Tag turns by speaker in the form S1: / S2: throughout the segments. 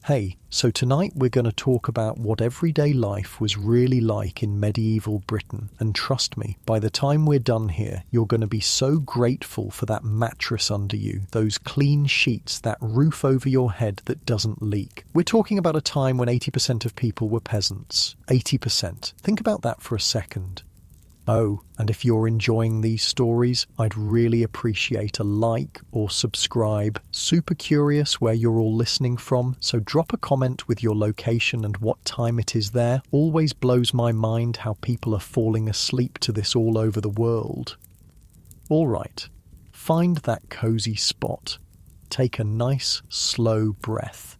S1: Hey, so tonight we're going to talk about what everyday life was really like in medieval Britain. And trust me, by the time we're done here, you're going to be so grateful for that mattress under you, those clean sheets, that roof over your head that doesn't leak. We're talking about a time when 80% of people were peasants. 80%. Think about that for a second. Oh, and if you're enjoying these stories, I'd really appreciate a like or subscribe. Super curious where you're all listening from, so drop a comment with your location and what time it is there. Always blows my mind how people are falling asleep to this all over the world. All right, find that cozy spot. Take a nice, slow breath,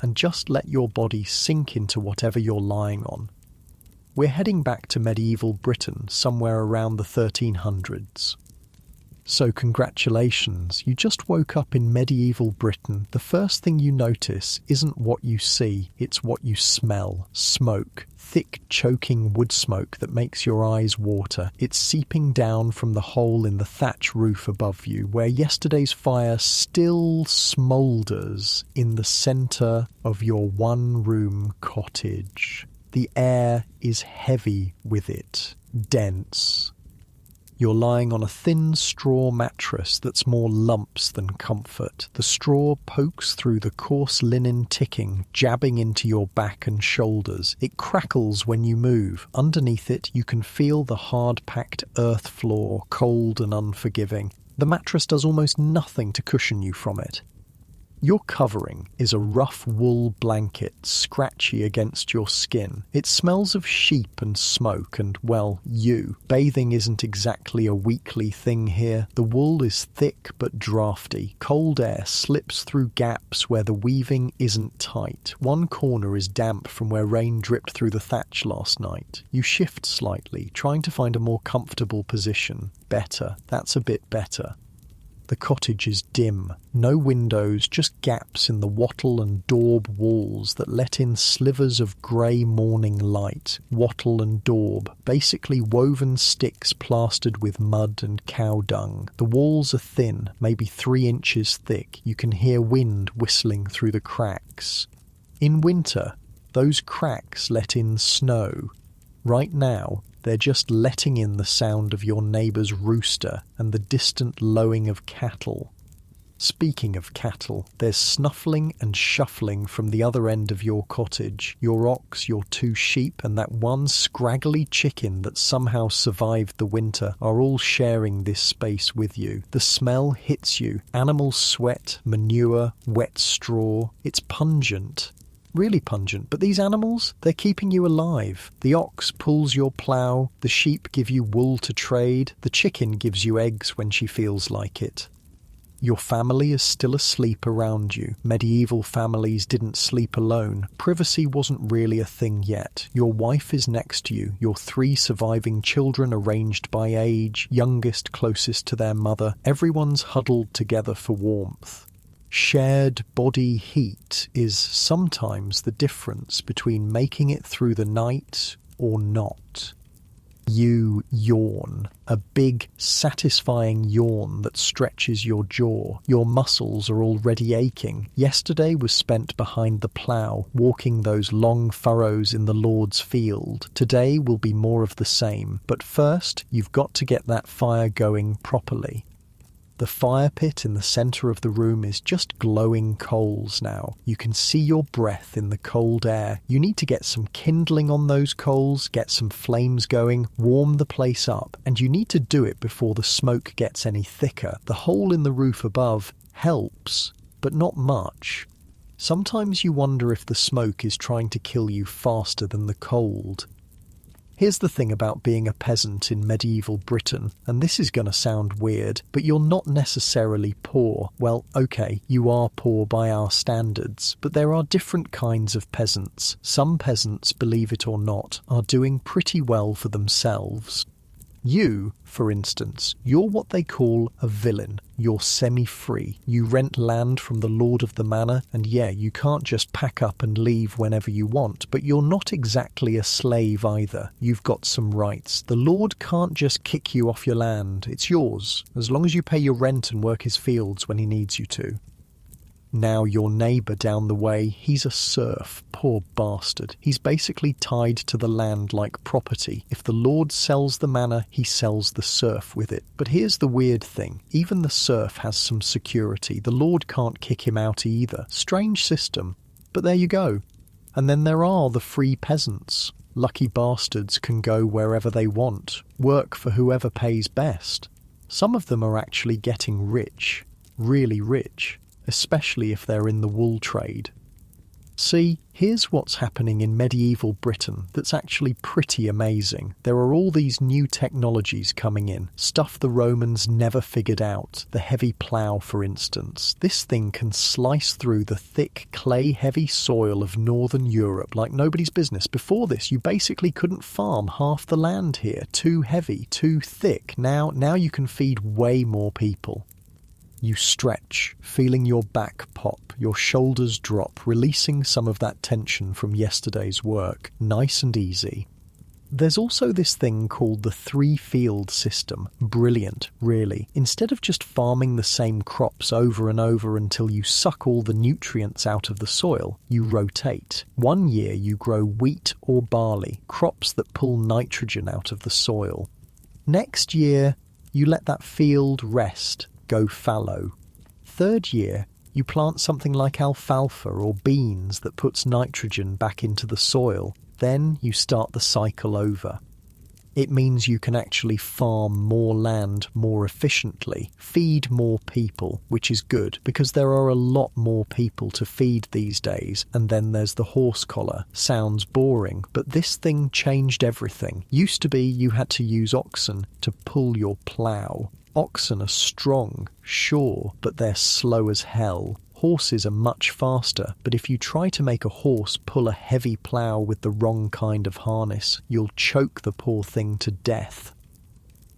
S1: and just let your body sink into whatever you're lying on. We're heading back to medieval Britain somewhere around the 1300s. So congratulations, you just woke up in medieval Britain. The first thing you notice isn't what you see, it's what you smell. Smoke. Thick, choking wood smoke that makes your eyes water. It's seeping down from the hole in the thatch roof above you, where yesterday's fire still smoulders in the centre of your one-room cottage. The air is heavy with it, dense. You're lying on a thin straw mattress that's more lumps than comfort. The straw pokes through the coarse linen ticking, jabbing into your back and shoulders. It crackles when you move. Underneath it, you can feel the hard-packed earth floor, cold and unforgiving. The mattress does almost nothing to cushion you from it. Your covering is a rough wool blanket, scratchy against your skin. It smells of sheep and smoke and, well, you. Bathing isn't exactly a weekly thing here. The wool is thick but drafty. Cold air slips through gaps where the weaving isn't tight. One corner is damp from where rain dripped through the thatch last night. You shift slightly, trying to find a more comfortable position. Better. That's a bit better. The cottage is dim. No windows, just gaps in the wattle and daub walls that let in slivers of grey morning light. Wattle and daub, basically woven sticks plastered with mud and cow dung. The walls are thin, maybe 3 inches thick. You can hear wind whistling through the cracks. In winter, those cracks let in snow. Right now, they're just letting in the sound of your neighbour's rooster and the distant lowing of cattle. Speaking of cattle, there's snuffling and shuffling from the other end of your cottage. Your ox, your 2 sheep, and that one scraggly chicken that somehow survived the winter are all sharing this space with you. The smell hits you. Animal sweat, manure, wet straw. It's pungent. Really pungent, but these animals, they're keeping you alive. The ox pulls your plough, the sheep give you wool to trade, the chicken gives you eggs when she feels like it. Your family is still asleep around you. Medieval families didn't sleep alone. Privacy wasn't really a thing yet. Your wife is next to you, your 3 surviving children arranged by age, youngest closest to their mother. Everyone's huddled together for warmth. Shared body heat is sometimes the difference between making it through the night or not. You yawn, a big, satisfying yawn that stretches your jaw. Your muscles are already aching. Yesterday was spent behind the plough, walking those long furrows in the Lord's field. Today will be more of the same, but first you've got to get that fire going properly. The fire pit in the centre of the room is just glowing coals now. You can see your breath in the cold air. You need to get some kindling on those coals, get some flames going, warm the place up, and you need to do it before the smoke gets any thicker. The hole in the roof above helps, but not much. Sometimes you wonder if the smoke is trying to kill you faster than the cold. Here's the thing about being a peasant in medieval Britain, and this is going to sound weird, but you're not necessarily poor. Well, okay, you are poor by our standards, but there are different kinds of peasants. Some peasants, believe it or not, are doing pretty well for themselves. You, for instance, you're what they call a villain. You're semi-free. You rent land from the lord of the manor, and yeah, you can't just pack up and leave whenever you want, but you're not exactly a slave either. You've got some rights. The lord can't just kick you off your land. It's yours, as long as you pay your rent and work his fields when he needs you to. Now your neighbour down the way, he's a serf, poor bastard. He's basically tied to the land like property. If the Lord sells the manor, he sells the serf with it. But here's the weird thing. Even the serf has some security. The Lord can't kick him out either. Strange system. But there you go. And then there are the free peasants. Lucky bastards can go wherever they want, work for whoever pays best. Some of them are actually getting rich, really rich, especially if they're in the wool trade. See, here's what's happening in medieval Britain that's actually pretty amazing. There are all these new technologies coming in, stuff the Romans never figured out. The heavy plough, for instance. This thing can slice through the thick, clay-heavy soil of northern Europe like nobody's business. Before this, you basically couldn't farm half the land here. Too heavy, too thick. Now you can feed way more people. You stretch, feeling your back pop, your shoulders drop, releasing some of that tension from yesterday's work. Nice and easy. There's also this thing called the three-field system. Brilliant, really. Instead of just farming the same crops over and over until you suck all the nutrients out of the soil, you rotate. One year you grow wheat or barley, crops that pull nitrogen out of the soil. Next year, you let that field rest, go fallow. Third year, you plant something like alfalfa or beans that puts nitrogen back into the soil. Then you start the cycle over. It means you can actually farm more land more efficiently, feed more people, which is good because there are a lot more people to feed these days. And then there's the horse collar. Sounds boring, but this thing changed everything. Used to be you had to use oxen to pull your plough. Oxen are strong, sure, but they're slow as hell. Horses are much faster, but if you try to make a horse pull a heavy plough with the wrong kind of harness, you'll choke the poor thing to death.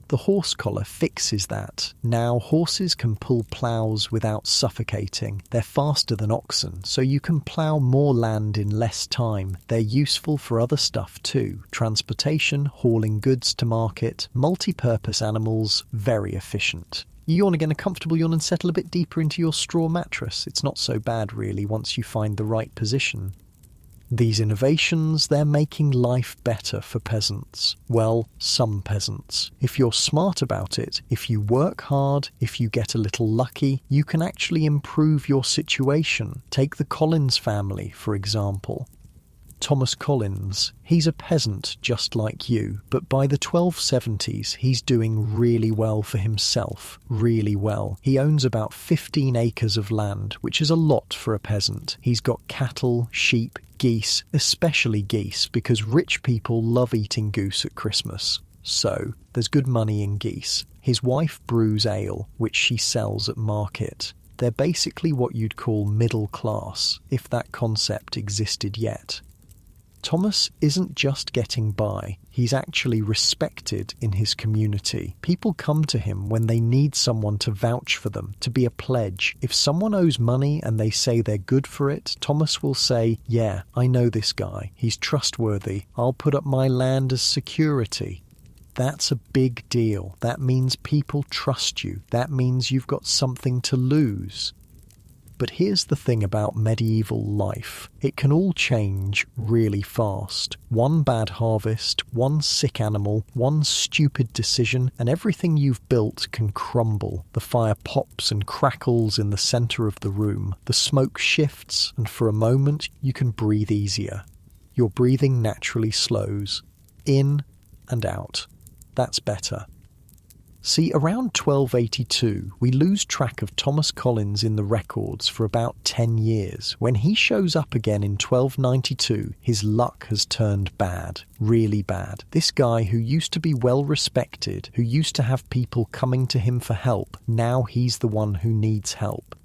S1: The horse collar fixes that. Now horses can pull ploughs without suffocating. They're faster than oxen, so you can plough more land in less time. They're useful for other stuff too. Transportation, hauling goods to market, multi-purpose animals, very efficient. You want to get a comfortable yawn and settle a bit deeper into your straw mattress. It's not so bad really once you find the right position. These innovations, they're making life better for peasants. Well, some peasants. If you're smart about it, if you work hard, if you get a little lucky, you can actually improve your situation. Take the Collins family, for example. Thomas Collins, he's a peasant just like you, but by the 1270s he's doing really well for himself, really well. He owns about 15 acres of land, which is a lot for a peasant. He's got cattle, sheep, geese, especially geese, because rich people love eating goose at Christmas. So, there's good money in geese. His wife brews ale, which she sells at market. They're basically what you'd call middle class, if that concept existed yet. Thomas isn't just getting by, he's actually respected in his community. People come to him when they need someone to vouch for them, to be a pledge. If someone owes money and they say they're good for it, Thomas will say, "Yeah, I know this guy. He's trustworthy. I'll put up my land as security." That's a big deal. That means people trust you. That means you've got something to lose. But here's the thing about medieval life. It can all change really fast. One bad harvest, one sick animal, one stupid decision, and everything you've built can crumble. The fire pops and crackles in the centre of the room. The smoke shifts, and for a moment you can breathe easier. Your breathing naturally slows. In and out. That's better. See, around 1282, we lose track of Thomas Collins in the records for about 10 years. When he shows up again in 1292, his luck has turned bad, really bad. This guy who used to be well respected, who used to have people coming to him for help, now he's the one who needs help.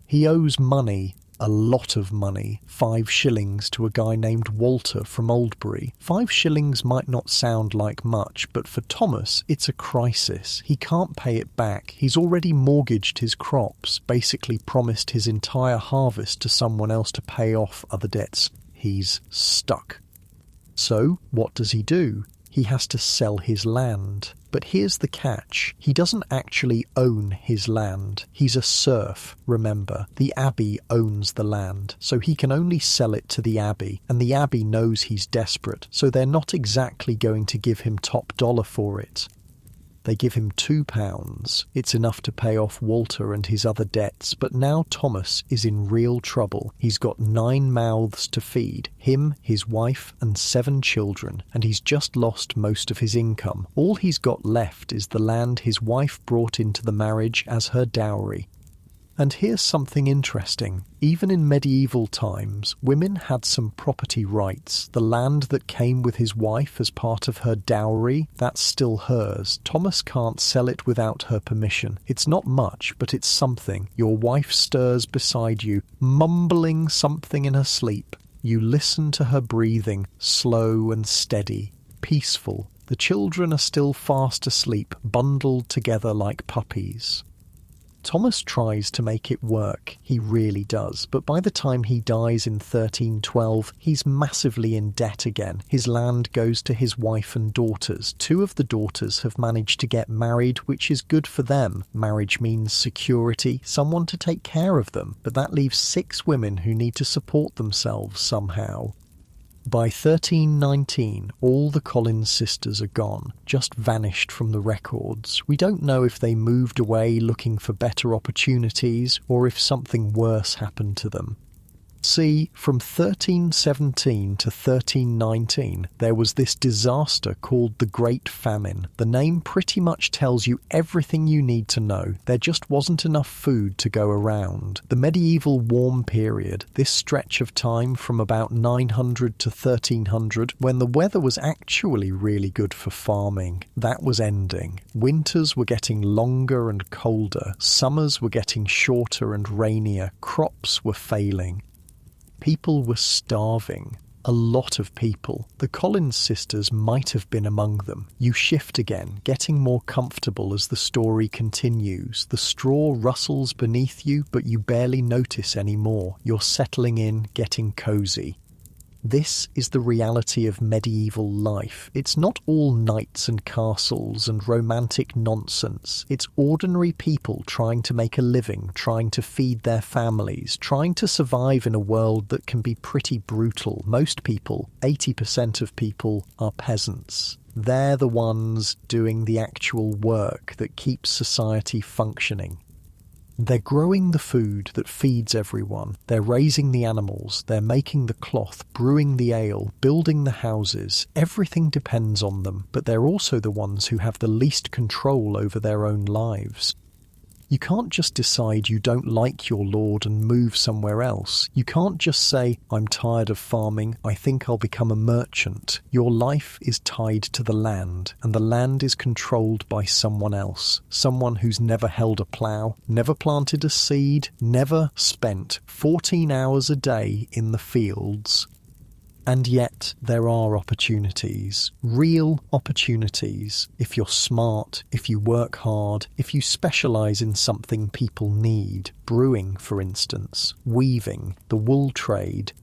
S1: He owes money. A lot of money, 5 shillings to a guy named Walter from Oldbury. 5 shillings might not sound like much, but for Thomas, it's a crisis. He can't pay it back. He's already mortgaged his crops, basically promised his entire harvest to someone else to pay off other debts. He's stuck. So, what does he do? He has to sell his land. But here's the catch. He doesn't actually own his land. He's a serf, remember. The abbey owns the land, so he can only sell it to the abbey, and the abbey knows he's desperate, so they're not exactly going to give him top dollar for it. They give him £2. It's enough to pay off Walter and his other debts, but now Thomas is in real trouble. He's got 9 mouths to feed, him, his wife and 7 children, and he's just lost most of his income. All he's got left is the land his wife brought into the marriage as her dowry. And here's something interesting. Even in medieval times, women had some property rights. The land that came with his wife as part of her dowry, that's still hers. Thomas can't sell it without her permission. It's not much, but it's something. Your wife stirs beside you, mumbling something in her sleep. You listen to her breathing, slow and steady, peaceful. The children are still fast asleep, bundled together like puppies. Thomas tries to make it work, he really does, but by the time he dies in 1312, he's massively in debt again. His land goes to his wife and daughters. 2 of the daughters have managed to get married, which is good for them. Marriage means security, someone to take care of them, but that leaves 6 women who need to support themselves somehow. By 1319, all the Collins sisters are gone, just vanished from the records. We don't know if they moved away looking for better opportunities or if something worse happened to them. See, from 1317 to 1319, there was this disaster called the Great Famine. The name pretty much tells you everything you need to know. There just wasn't enough food to go around. The medieval warm period, this stretch of time from about 900 to 1300, when the weather was actually really good for farming, that was ending. Winters were getting longer and colder. Summers were getting shorter and rainier. Crops were failing. People were starving. A lot of people. The Collins sisters might have been among them. You shift again, getting more comfortable as the story continues. The straw rustles beneath you, but you barely notice anymore. You're settling in, getting cozy. This is the reality of medieval life. It's not all knights and castles and romantic nonsense. It's ordinary people trying to make a living, trying to feed their families, trying to survive in a world that can be pretty brutal. Most people, 80% of people, are peasants. They're the ones doing the actual work that keeps society functioning. They're growing the food that feeds everyone. They're raising the animals. They're making the cloth, brewing the ale, building the houses. Everything depends on them, but they're also the ones who have the least control over their own lives. You can't just decide you don't like your lord and move somewhere else. You can't just say, I'm tired of farming, I think I'll become a merchant. Your life is tied to the land, and the land is controlled by someone else. Someone who's never held a plough, never planted a seed, never spent 14 hours a day in the fields. And yet there are opportunities, real opportunities, if you're smart, if you work hard, if you specialise in something people need. Brewing, for instance, weaving, the wool trade.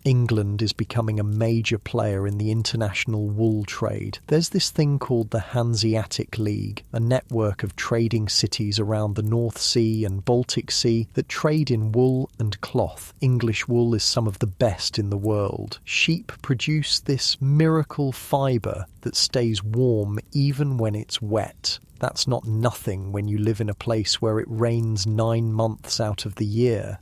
S1: England is becoming a major player in the international wool trade. There's this thing called the Hanseatic League, a network of trading cities around the North Sea and Baltic Sea that trade in wool and cloth. English wool is some of the best in the world. Sheep produce this miracle fibre that stays warm even when it's wet. That's not nothing when you live in a place where it rains 9 months out of the year.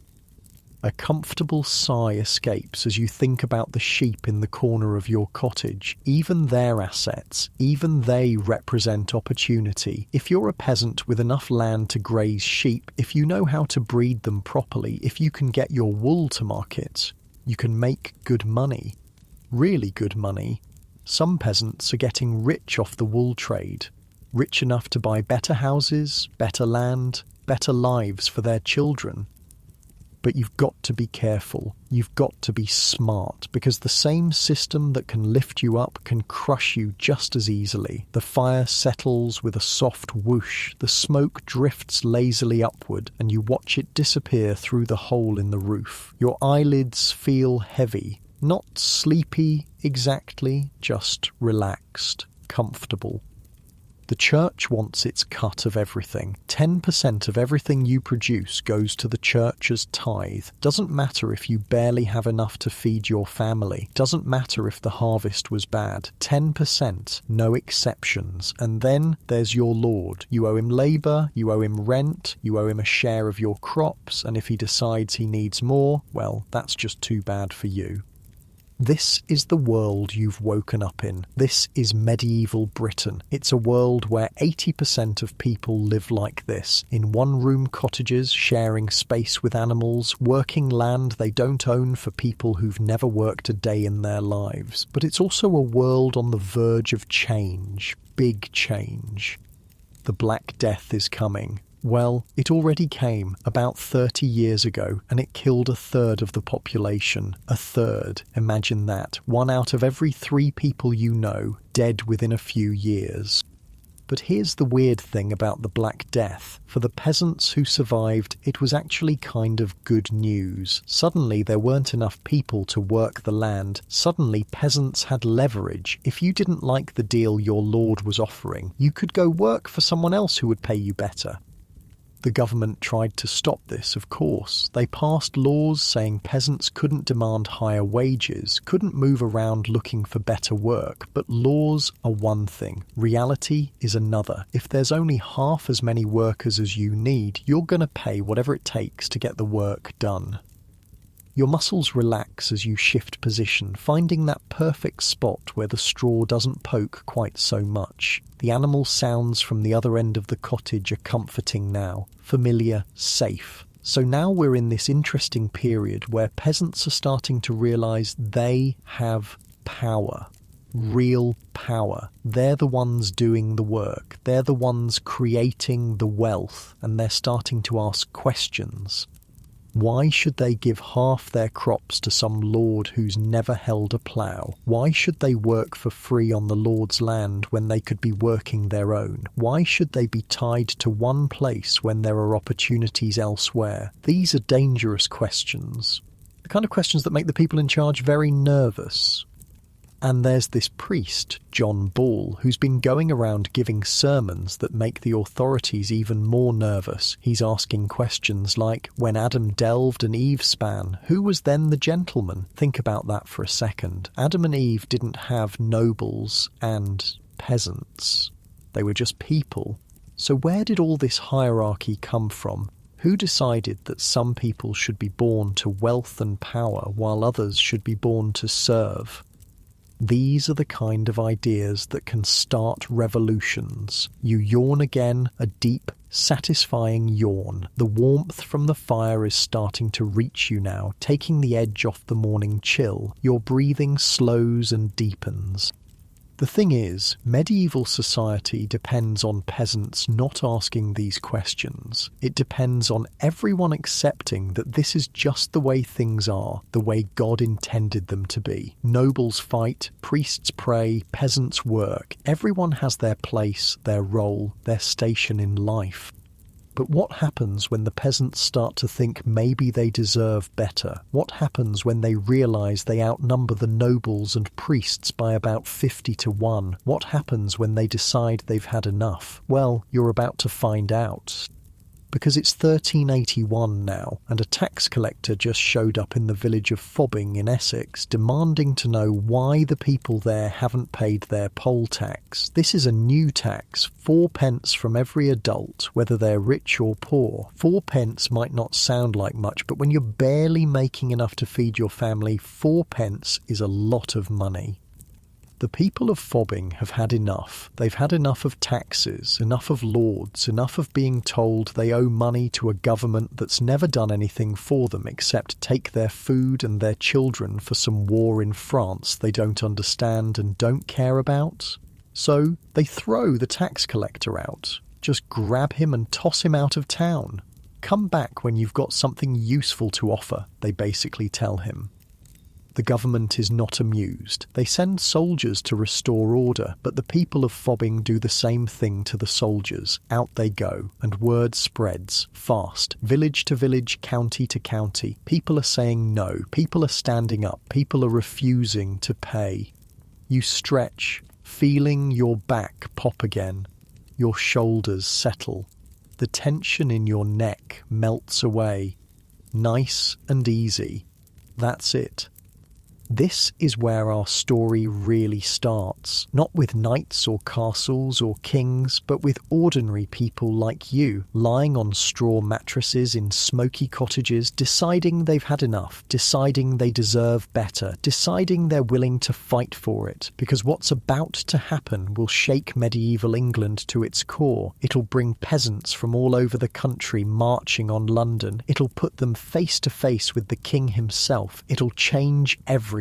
S1: A comfortable sigh escapes as you think about the sheep in the corner of your cottage. Even their assets, even they represent opportunity. If you're a peasant with enough land to graze sheep, if you know how to breed them properly, if you can get your wool to market, you can make good money. Really good money. Some peasants are getting rich off the wool trade. Rich enough to buy better houses, better land, better lives for their children. But you've got to be careful. You've got to be smart, because the same system that can lift you up can crush you just as easily. The fire settles with a soft whoosh, the smoke drifts lazily upward, and you watch it disappear through the hole in the roof. Your eyelids feel heavy. Not sleepy exactly, just relaxed, comfortable. The church wants its cut of everything. 10% of everything you produce goes to the church as tithe. Doesn't matter if you barely have enough to feed your family. Doesn't matter if the harvest was bad. 10%, no exceptions. And then there's your Lord. You owe him labour, you owe him rent, you owe him a share of your crops, and if he decides he needs more, well, that's just too bad for you. This is the world you've woken up in. This is medieval Britain. It's a world where 80% of people live like this, in one-room cottages, sharing space with animals, working land they don't own for people who've never worked a day in their lives. But it's also a world on the verge of change, big change. The Black Death is coming. Well, it already came about 30 years ago, and it killed a third of the population. A third. Imagine that. 1 out of every 3 people you know, dead within a few years. But here's the weird thing about the Black Death. For the peasants who survived, it was actually kind of good news. Suddenly there weren't enough people to work the land. Suddenly peasants had leverage. If you didn't like the deal your lord was offering, you could go work for someone else who would pay you better. The government tried to stop this, of course. They passed laws saying peasants couldn't demand higher wages, couldn't move around looking for better work. But laws are one thing, reality is another. If there's only half as many workers as you need, you're going to pay whatever it takes to get the work done. Your muscles relax as you shift position, finding that perfect spot where the straw doesn't poke quite so much. The animal sounds from the other end of the cottage are comforting now, familiar, safe. So now we're in this interesting period where peasants are starting to realise they have power. Real power. They're the ones doing the work. They're the ones creating the wealth, and they're starting to ask questions. Why should they give half their crops to some lord who's never held a plough? Why should they work for free on the lord's land when they could be working their own? Why should they be tied to one place when there are opportunities elsewhere? These are dangerous questions. The kind of questions that make the people in charge very nervous. And there's this priest, John Ball, who's been going around giving sermons that make the authorities even more nervous. He's asking questions like, when Adam delved and Eve span, who was then the gentleman? Think about that for a second. Adam and Eve didn't have nobles and peasants. They were just people. So where did all this hierarchy come from? Who decided that some people should be born to wealth and power while others should be born to serve? These are the kind of ideas that can start revolutions. You yawn again, a deep, satisfying yawn. The warmth from the fire is starting to reach you now, taking the edge off the morning chill. Your breathing slows and deepens. The thing is, medieval society depends on peasants not asking these questions. It depends on everyone accepting that this is just the way things are, the way God intended them to be. Nobles fight, priests pray, peasants work. Everyone has their place, their role, their station in life. But what happens when the peasants start to think maybe they deserve better? What happens when they realise they outnumber the nobles and priests by about 50 to 1? What happens when they decide they've had enough? Well, you're about to find out. Because it's 1381 now, and a tax collector just showed up in the village of Fobbing in Essex, demanding to know why the people there haven't paid their poll tax. This is a new tax, 4 pence from every adult, whether they're rich or poor. 4 pence might not sound like much, but when you're barely making enough to feed your family, 4 pence is a lot of money. The people of Fobbing have had enough. They've had enough of taxes, enough of lords, enough of being told they owe money to a government that's never done anything for them except take their food and their children for some war in France they don't understand and don't care about. So they throw the tax collector out. Just grab him and toss him out of town. Come back when you've got something useful to offer, they basically tell him. The government is not amused. They send soldiers to restore order, but the people of Fobbing do the same thing to the soldiers. Out they go, and word spreads, fast, village to village, county to county. People are saying no, people are standing up, people are refusing to pay. You stretch, feeling your back pop again. Your shoulders settle. The tension in your neck melts away. Nice and easy. That's it. This is where our story really starts, not with knights or castles or kings, but with ordinary people like you, lying on straw mattresses in smoky cottages, deciding they've had enough, deciding they deserve better, deciding they're willing to fight for it, because what's about to happen will shake medieval England to its core. It'll bring peasants from all over the country marching on London. It'll put them face to face with the king himself. It'll change everything.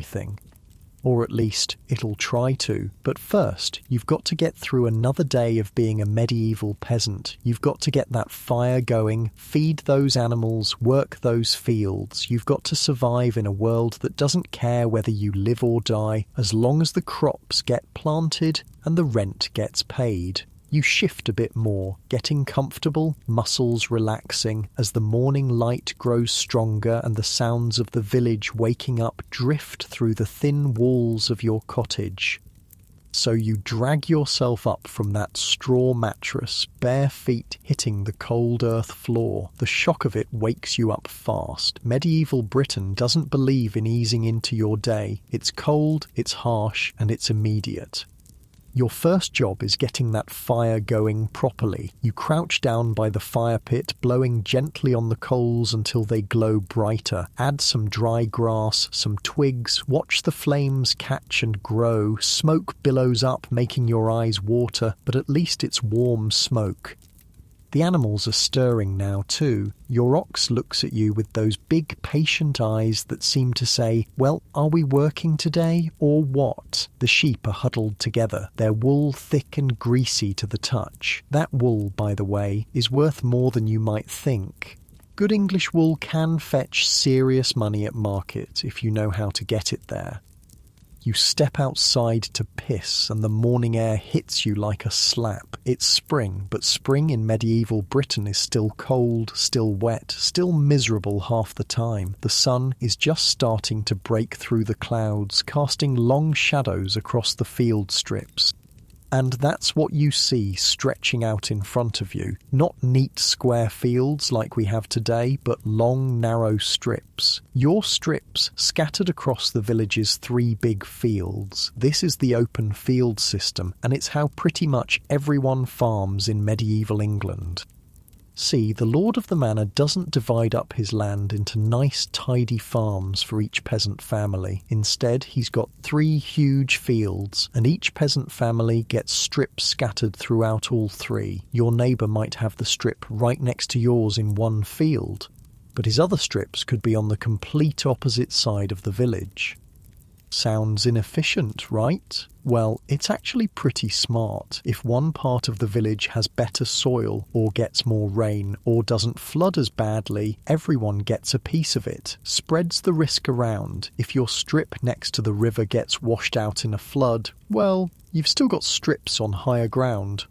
S1: Or at least it'll try to. But first, you've got to get through another day of being a medieval peasant. You've got to get that fire going, feed those animals, work those fields. You've got to survive in a world that doesn't care whether you live or die, as long as the crops get planted and the rent gets paid. You shift a bit more, getting comfortable, muscles relaxing, as the morning light grows stronger and the sounds of the village waking up drift through the thin walls of your cottage. So you drag yourself up from that straw mattress, bare feet hitting the cold earth floor. The shock of it wakes you up fast. Medieval Britain doesn't believe in easing into your day. It's cold, it's harsh, and it's immediate. Your first job is getting that fire going properly. You crouch down by the fire pit, blowing gently on the coals until they glow brighter. Add some dry grass, some twigs, watch the flames catch and grow. Smoke billows up, making your eyes water, but at least it's warm smoke. The animals are stirring now too. Your ox looks at you with those big patient eyes that seem to say, well, are we working today or what? The sheep are huddled together, their wool thick and greasy to the touch. That wool, by the way, is worth more than you might think. Good English wool can fetch serious money at market if you know how to get it there. You step outside to piss and the morning air hits you like a slap. It's spring, but spring in medieval Britain is still cold, still wet, still miserable half the time. The sun is just starting to break through the clouds, casting long shadows across the field strips. And that's what you see stretching out in front of you. Not neat square fields like we have today, but long, narrow strips. Your strips scattered across the village's 3 big fields. This is the open field system, and it's how pretty much everyone farms in medieval England. See, the lord of the manor doesn't divide up his land into nice, tidy farms for each peasant family. Instead, he's got 3 huge fields, and each peasant family gets strips scattered throughout all 3. Your neighbour might have the strip right next to yours in one field, but his other strips could be on the complete opposite side of the village. Sounds inefficient, right? Well, it's actually pretty smart. If one part of the village has better soil, or gets more rain, or doesn't flood as badly, everyone gets a piece of it. Spreads the risk around. If your strip next to the river gets washed out in a flood, well, you've still got strips on higher ground.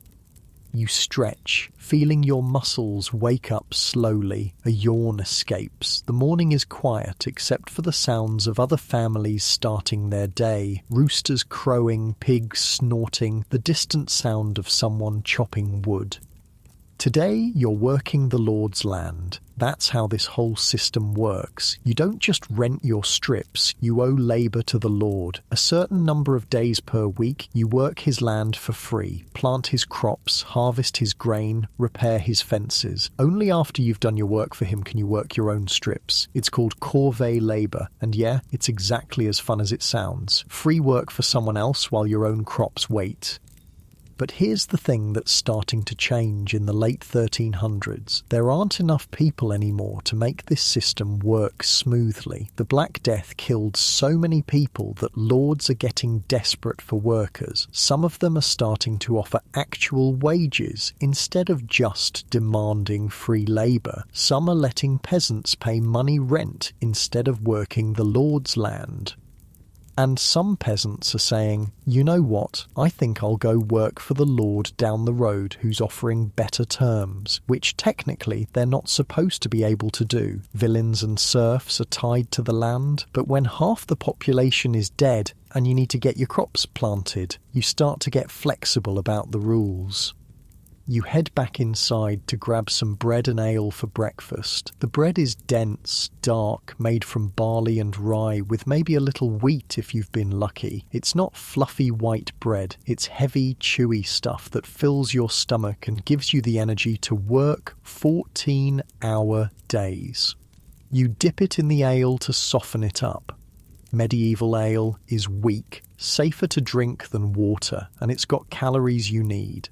S1: You stretch, feeling your muscles wake up slowly. A yawn escapes. The morning is quiet except for the sounds of other families starting their day. Roosters crowing, pigs snorting, the distant sound of someone chopping wood. Today, you're working the Lord's land. That's how this whole system works. You don't just rent your strips, you owe labour to the Lord. A certain number of days per week, you work his land for free, plant his crops, harvest his grain, repair his fences. Only after you've done your work for him can you work your own strips. It's called corvée labour, and yeah, it's exactly as fun as it sounds. Free work for someone else while your own crops wait. But here's the thing that's starting to change in the late 1300s. There aren't enough people anymore to make this system work smoothly. The Black Death killed so many people that lords are getting desperate for workers. Some of them are starting to offer actual wages instead of just demanding free labour. Some are letting peasants pay money rent instead of working the lord's land. And some peasants are saying, you know what, I think I'll go work for the lord down the road who's offering better terms, which technically they're not supposed to be able to do. Villeins and serfs are tied to the land, but when half the population is dead and you need to get your crops planted, you start to get flexible about the rules. You head back inside to grab some bread and ale for breakfast. The bread is dense, dark, made from barley and rye, with maybe a little wheat if you've been lucky. It's not fluffy white bread, it's heavy, chewy stuff that fills your stomach and gives you the energy to work 14-hour days. You dip it in the ale to soften it up. Medieval ale is weak, safer to drink than water, and it's got calories you need.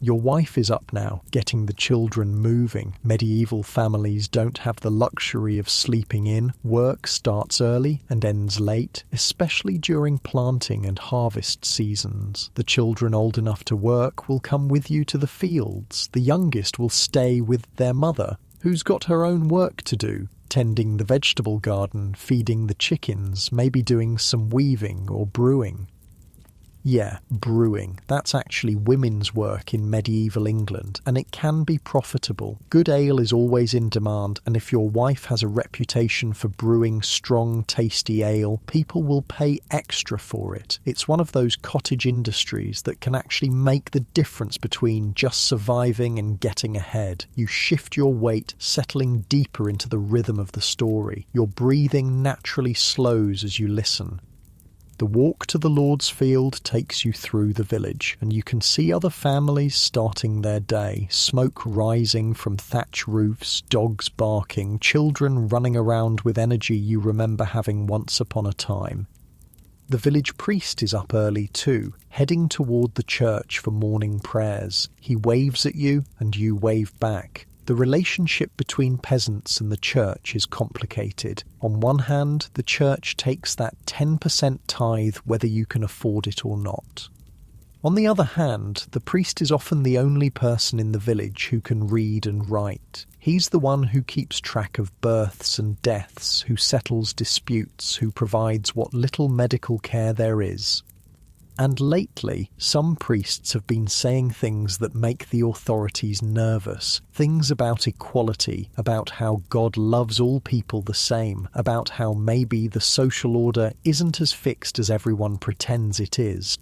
S1: Your wife is up now, getting the children moving. Medieval families don't have the luxury of sleeping in. Work starts early and ends late, especially during planting and harvest seasons. The children old enough to work will come with you to the fields. The youngest will stay with their mother, who's got her own work to do, tending the vegetable garden, feeding the chickens, maybe doing some weaving or brewing. Yeah, brewing. That's actually women's work in medieval England, and it can be profitable. Good ale is always in demand, and if your wife has a reputation for brewing strong, tasty ale, people will pay extra for it. It's one of those cottage industries that can actually make the difference between just surviving and getting ahead. You shift your weight, settling deeper into the rhythm of the story. Your breathing naturally slows as you listen. The walk to the Lord's Field takes you through the village, and you can see other families starting their day, smoke rising from thatch roofs, dogs barking, children running around with energy you remember having once upon a time. The village priest is up early too, heading toward the church for morning prayers. He waves at you, and you wave back. The relationship between peasants and the church is complicated. On one hand, the church takes that 10% tithe whether you can afford it or not. On the other hand, the priest is often the only person in the village who can read and write. He's the one who keeps track of births and deaths, who settles disputes, who provides what little medical care there is. And lately, some priests have been saying things that make the authorities nervous. Things about equality, about how God loves all people the same, about how maybe the social order isn't as fixed as everyone pretends it is.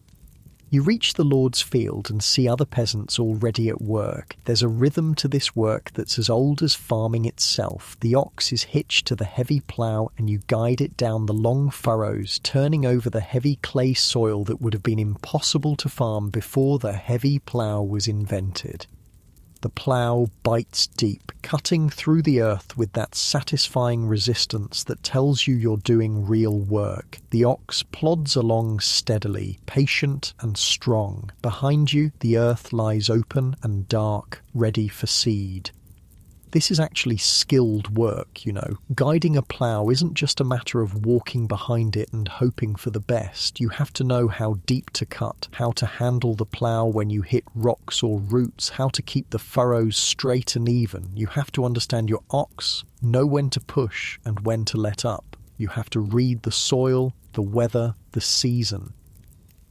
S1: You reach the Lord's Field and see other peasants already at work. There's a rhythm to this work that's as old as farming itself. The ox is hitched to the heavy plough and you guide it down the long furrows, turning over the heavy clay soil that would have been impossible to farm before the heavy plough was invented. The plough bites deep, cutting through the earth with that satisfying resistance that tells you you're doing real work. The ox plods along steadily, patient and strong. Behind you, the earth lies open and dark, ready for seed. This is actually skilled work, you know. Guiding a plough isn't just a matter of walking behind it and hoping for the best. You have to know how deep to cut, how to handle the plough when you hit rocks or roots, how to keep the furrows straight and even. You have to understand your ox, know when to push and when to let up. You have to read the soil, the weather, the season.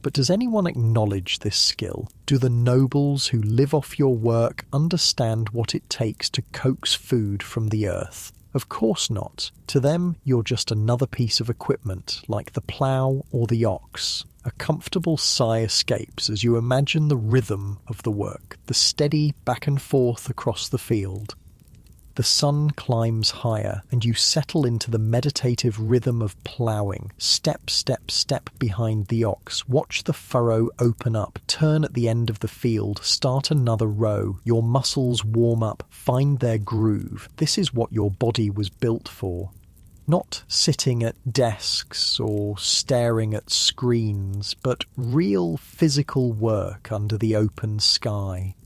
S1: But does anyone acknowledge this skill? Do the nobles who live off your work understand what it takes to coax food from the earth? Of course not. To them, you're just another piece of equipment, like the plough or the ox. A comfortable sigh escapes as you imagine the rhythm of the work, the steady back and forth across the field. The sun climbs higher, and you settle into the meditative rhythm of ploughing. Step, step, step behind the ox. Watch the furrow open up, turn at the end of the field, start another row. Your muscles warm up, find their groove. This is what your body was built for. Not sitting at desks or staring at screens, but real physical work under the open sky.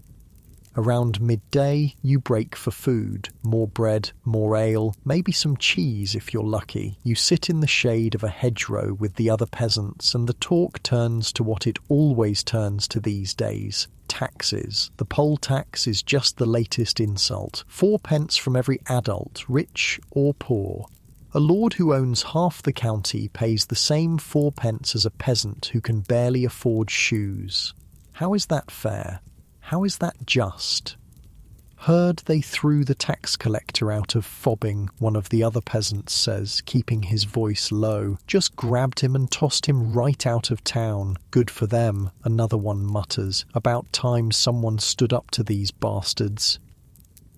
S1: Around midday, you break for food. More bread, more ale, maybe some cheese if you're lucky. You sit in the shade of a hedgerow with the other peasants, and the talk turns to what it always turns to these days: taxes. The poll tax is just the latest insult. 4 pence from every adult, rich or poor. A lord who owns half the county pays the same 4 pence as a peasant who can barely afford shoes. How is that fair? How is that just? Heard they threw the tax collector out of fobbing, one of the other peasants says, keeping his voice low. Just grabbed him and tossed him right out of town. Good for them, another one mutters. About time someone stood up to these bastards.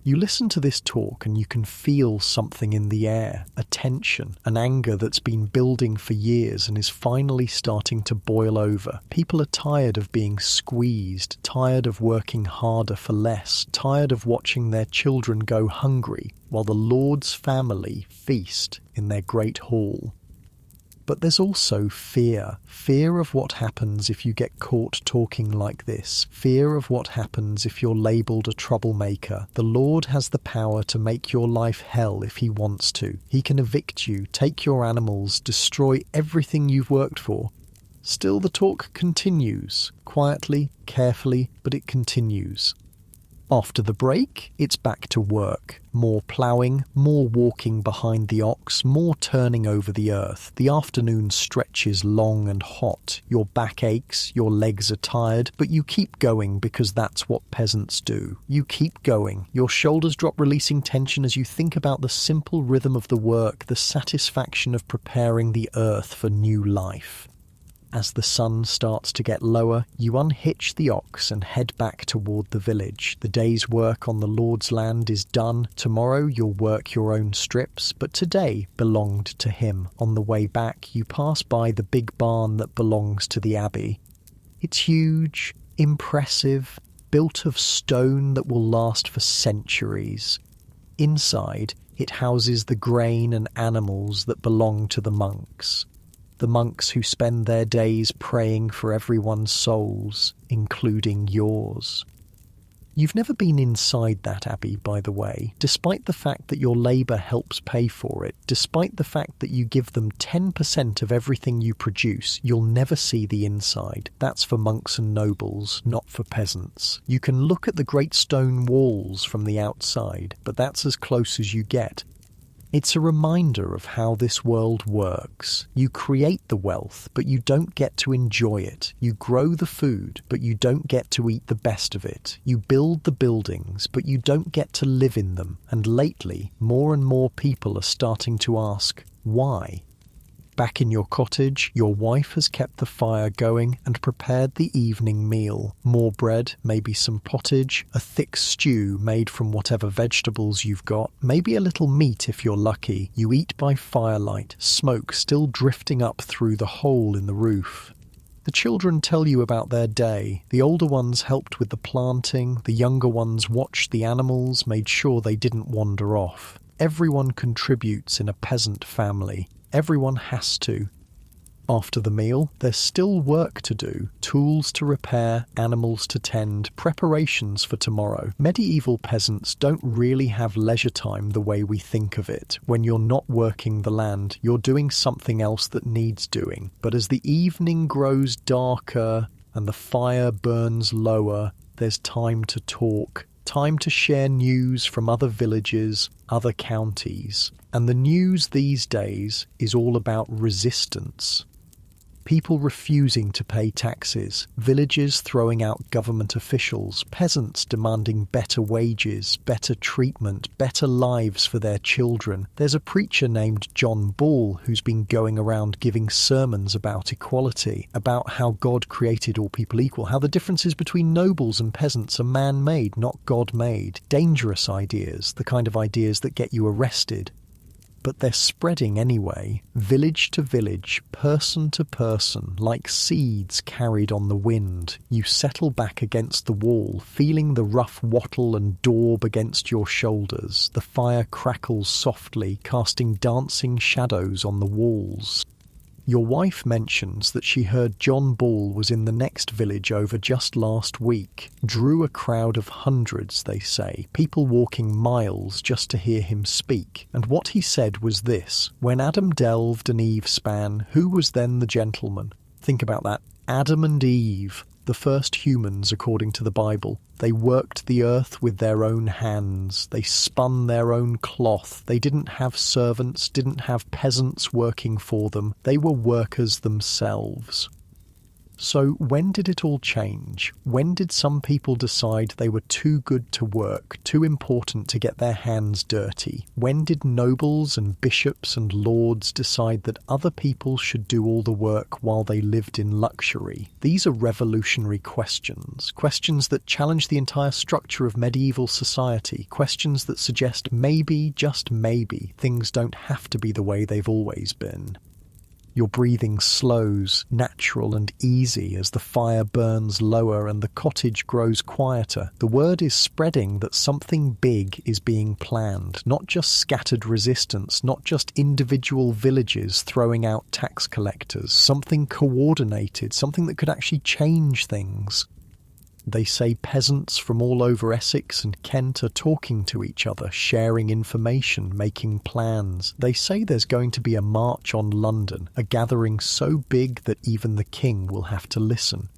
S1: You listen to this talk and you can feel something in the air, a tension, an anger that's been building for years and is finally starting to boil over. People are tired of being squeezed, tired of working harder for less, tired of watching their children go hungry while the Lord's family feast in their great hall. But there's also fear. Fear of what happens if you get caught talking like this. Fear of what happens if you're labelled a troublemaker. The Lord has the power to make your life hell if he wants to. He can evict you, take your animals, destroy everything you've worked for. Still, the talk continues. Quietly, carefully, but it continues. After the break, it's back to work. More ploughing, more walking behind the ox, more turning over the earth. The afternoon stretches long and hot. Your back aches, your legs are tired, but you keep going because that's what peasants do. You keep going. Your shoulders drop, releasing tension as you think about the simple rhythm of the work, the satisfaction of preparing the earth for new life. As the sun starts to get lower, you unhitch the ox and head back toward the village. The day's work on the Lord's land is done. Tomorrow you'll work your own strips, but today belonged to him. On the way back, you pass by the big barn that belongs to the abbey. It's huge, impressive, built of stone that will last for centuries. Inside, it houses the grain and animals that belong to the monks. The monks who spend their days praying for everyone's souls, including yours. You've never been inside that abbey, by the way, despite the fact that your labour helps pay for it, despite the fact that you give them 10% of everything you produce, you'll never see the inside. That's for monks and nobles, not for peasants. You can look at the great stone walls from the outside, but that's as close as you get. It's a reminder of how this world works. You create the wealth, but you don't get to enjoy it. You grow the food, but you don't get to eat the best of it. You build the buildings, but you don't get to live in them. And lately, more and more people are starting to ask, why? Back in your cottage, your wife has kept the fire going and prepared the evening meal. More bread, maybe some pottage, a thick stew made from whatever vegetables you've got, maybe a little meat if you're lucky. You eat by firelight, smoke still drifting up through the hole in the roof. The children tell you about their day. The older ones helped with the planting, the younger ones watched the animals, made sure they didn't wander off. Everyone contributes in a peasant family. Everyone has to. After the meal, there's still work to do. Tools to repair, animals to tend, preparations for tomorrow. Medieval peasants don't really have leisure time the way we think of it. When you're not working the land, you're doing something else that needs doing. But as the evening grows darker and the fire burns lower, there's time to talk. Time to share news from other villages, other counties. And the news these days is all about resistance. People refusing to pay taxes, villages throwing out government officials, peasants demanding better wages, better treatment, better lives for their children. There's a preacher named John Ball who's been going around giving sermons about equality, about how God created all people equal, how the differences between nobles and peasants are man-made, not God-made. Dangerous ideas, the kind of ideas that get you arrested. But they're spreading anyway, village to village, person to person, like seeds carried on the wind. You settle back against the wall, feeling the rough wattle and daub against your shoulders. The fire crackles softly, casting dancing shadows on the walls. Your wife mentions that she heard John Ball was in the next village over just last week. Drew a crowd of hundreds, they say, people walking miles just to hear him speak. And what he said was this: when Adam delved and Eve span, who was then the gentleman? Think about that. Adam and Eve. the first humans according to the Bible. They worked the earth with their own hands. They spun their own cloth. They didn't have servants, didn't have peasants working for them. They were workers themselves. So when did it all change? When did some people decide they were too good to work, too important to get their hands dirty? When did nobles and bishops and lords decide that other people should do all the work while they lived in luxury? These are revolutionary questions, questions that challenge the entire structure of medieval society, questions that suggest maybe, just maybe, things don't have to be the way they've always been. Your breathing slows, natural and easy as the fire burns lower and the cottage grows quieter. The word is spreading that something big is being planned, not just scattered resistance, not just individual villages throwing out tax collectors, something coordinated, something that could actually change things. They say peasants from all over Essex and Kent are talking to each other, sharing information, making plans. They say there's going to be a march on London, a gathering so big that even the king will have to listen.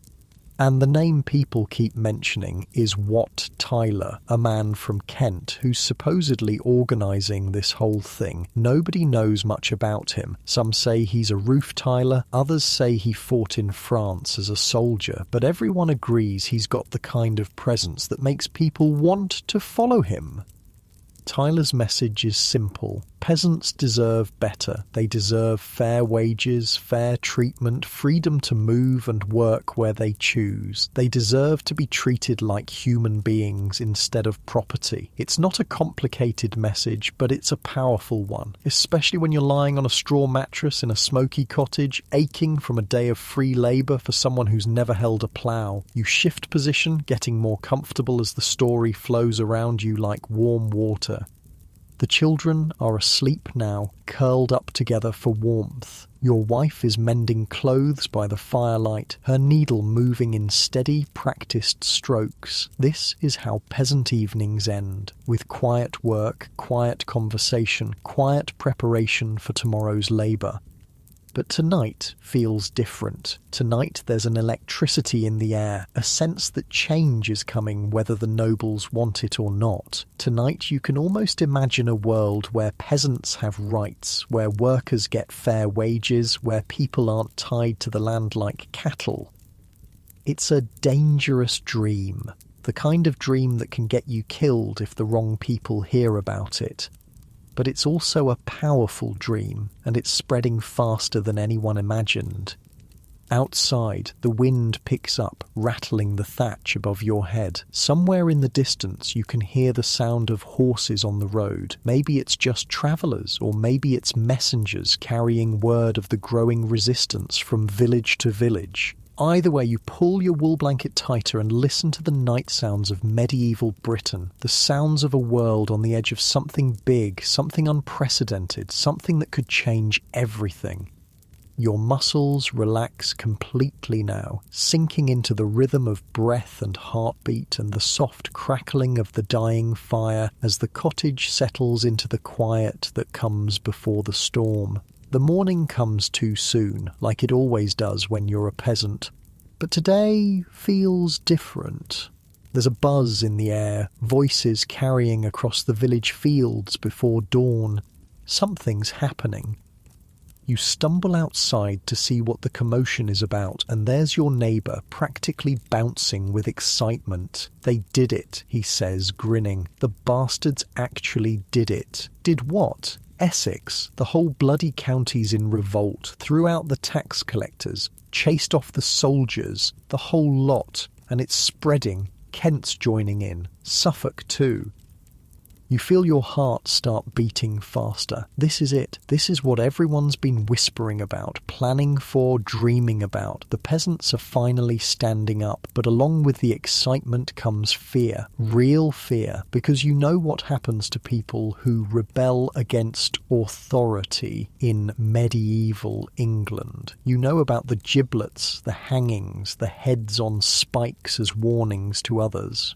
S1: And the name people keep mentioning is Wat Tyler, a man from Kent who's supposedly organising this whole thing. Nobody knows much about him. Some say he's a roof tiler, others say he fought in France as a soldier, but everyone agrees he's got the kind of presence that makes people want to follow him. Tyler's message is simple. Peasants deserve better. They deserve fair wages, fair treatment, freedom to move and work where they choose. They deserve to be treated like human beings instead of property. It's not a complicated message, but it's a powerful one, especially when you're lying on a straw mattress in a smoky cottage, aching from a day of free labour for someone who's never held a plough. You shift position, getting more comfortable as the story flows around you like warm water. The children are asleep now, curled up together for warmth. Your wife is mending clothes by the firelight, her needle moving in steady, practiced strokes. This is how peasant evenings end, with quiet work, quiet conversation, quiet preparation for tomorrow's labour. But tonight feels different. Tonight there's an electricity in the air, a sense that change is coming whether the nobles want it or not. Tonight you can almost imagine a world where peasants have rights, where workers get fair wages, where people aren't tied to the land like cattle. It's a dangerous dream, the kind of dream that can get you killed if the wrong people hear about it. But it's also a powerful dream, and it's spreading faster than anyone imagined. Outside, the wind picks up, rattling the thatch above your head. Somewhere in the distance you can hear the sound of horses on the road. Maybe it's just travellers, or maybe it's messengers carrying word of the growing resistance from village to village. Either way, you pull your wool blanket tighter and listen to the night sounds of medieval Britain, the sounds of a world on the edge of something big, something unprecedented, something that could change everything. Your muscles relax completely now, sinking into the rhythm of breath and heartbeat and the soft crackling of the dying fire as the cottage settles into the quiet that comes before the storm. The morning comes too soon, like it always does when you're a peasant. But today feels different. There's a buzz in the air, voices carrying across the village fields before dawn. Something's happening. You stumble outside to see what the commotion is about, and there's your neighbour, practically bouncing with excitement. They did it, he says, grinning. The bastards actually did it. Did what? Essex, the whole bloody county's in revolt, threw out the tax collectors, chased off the soldiers, the whole lot, and it's spreading. Kent's joining in, Suffolk too. You feel your heart start beating faster. This is it. This is what everyone's been whispering about, planning for, dreaming about. The peasants are finally standing up, but along with the excitement comes fear, real fear, because you know what happens to people who rebel against authority in medieval England. You know about the giblets, the hangings, the heads on spikes as warnings to others.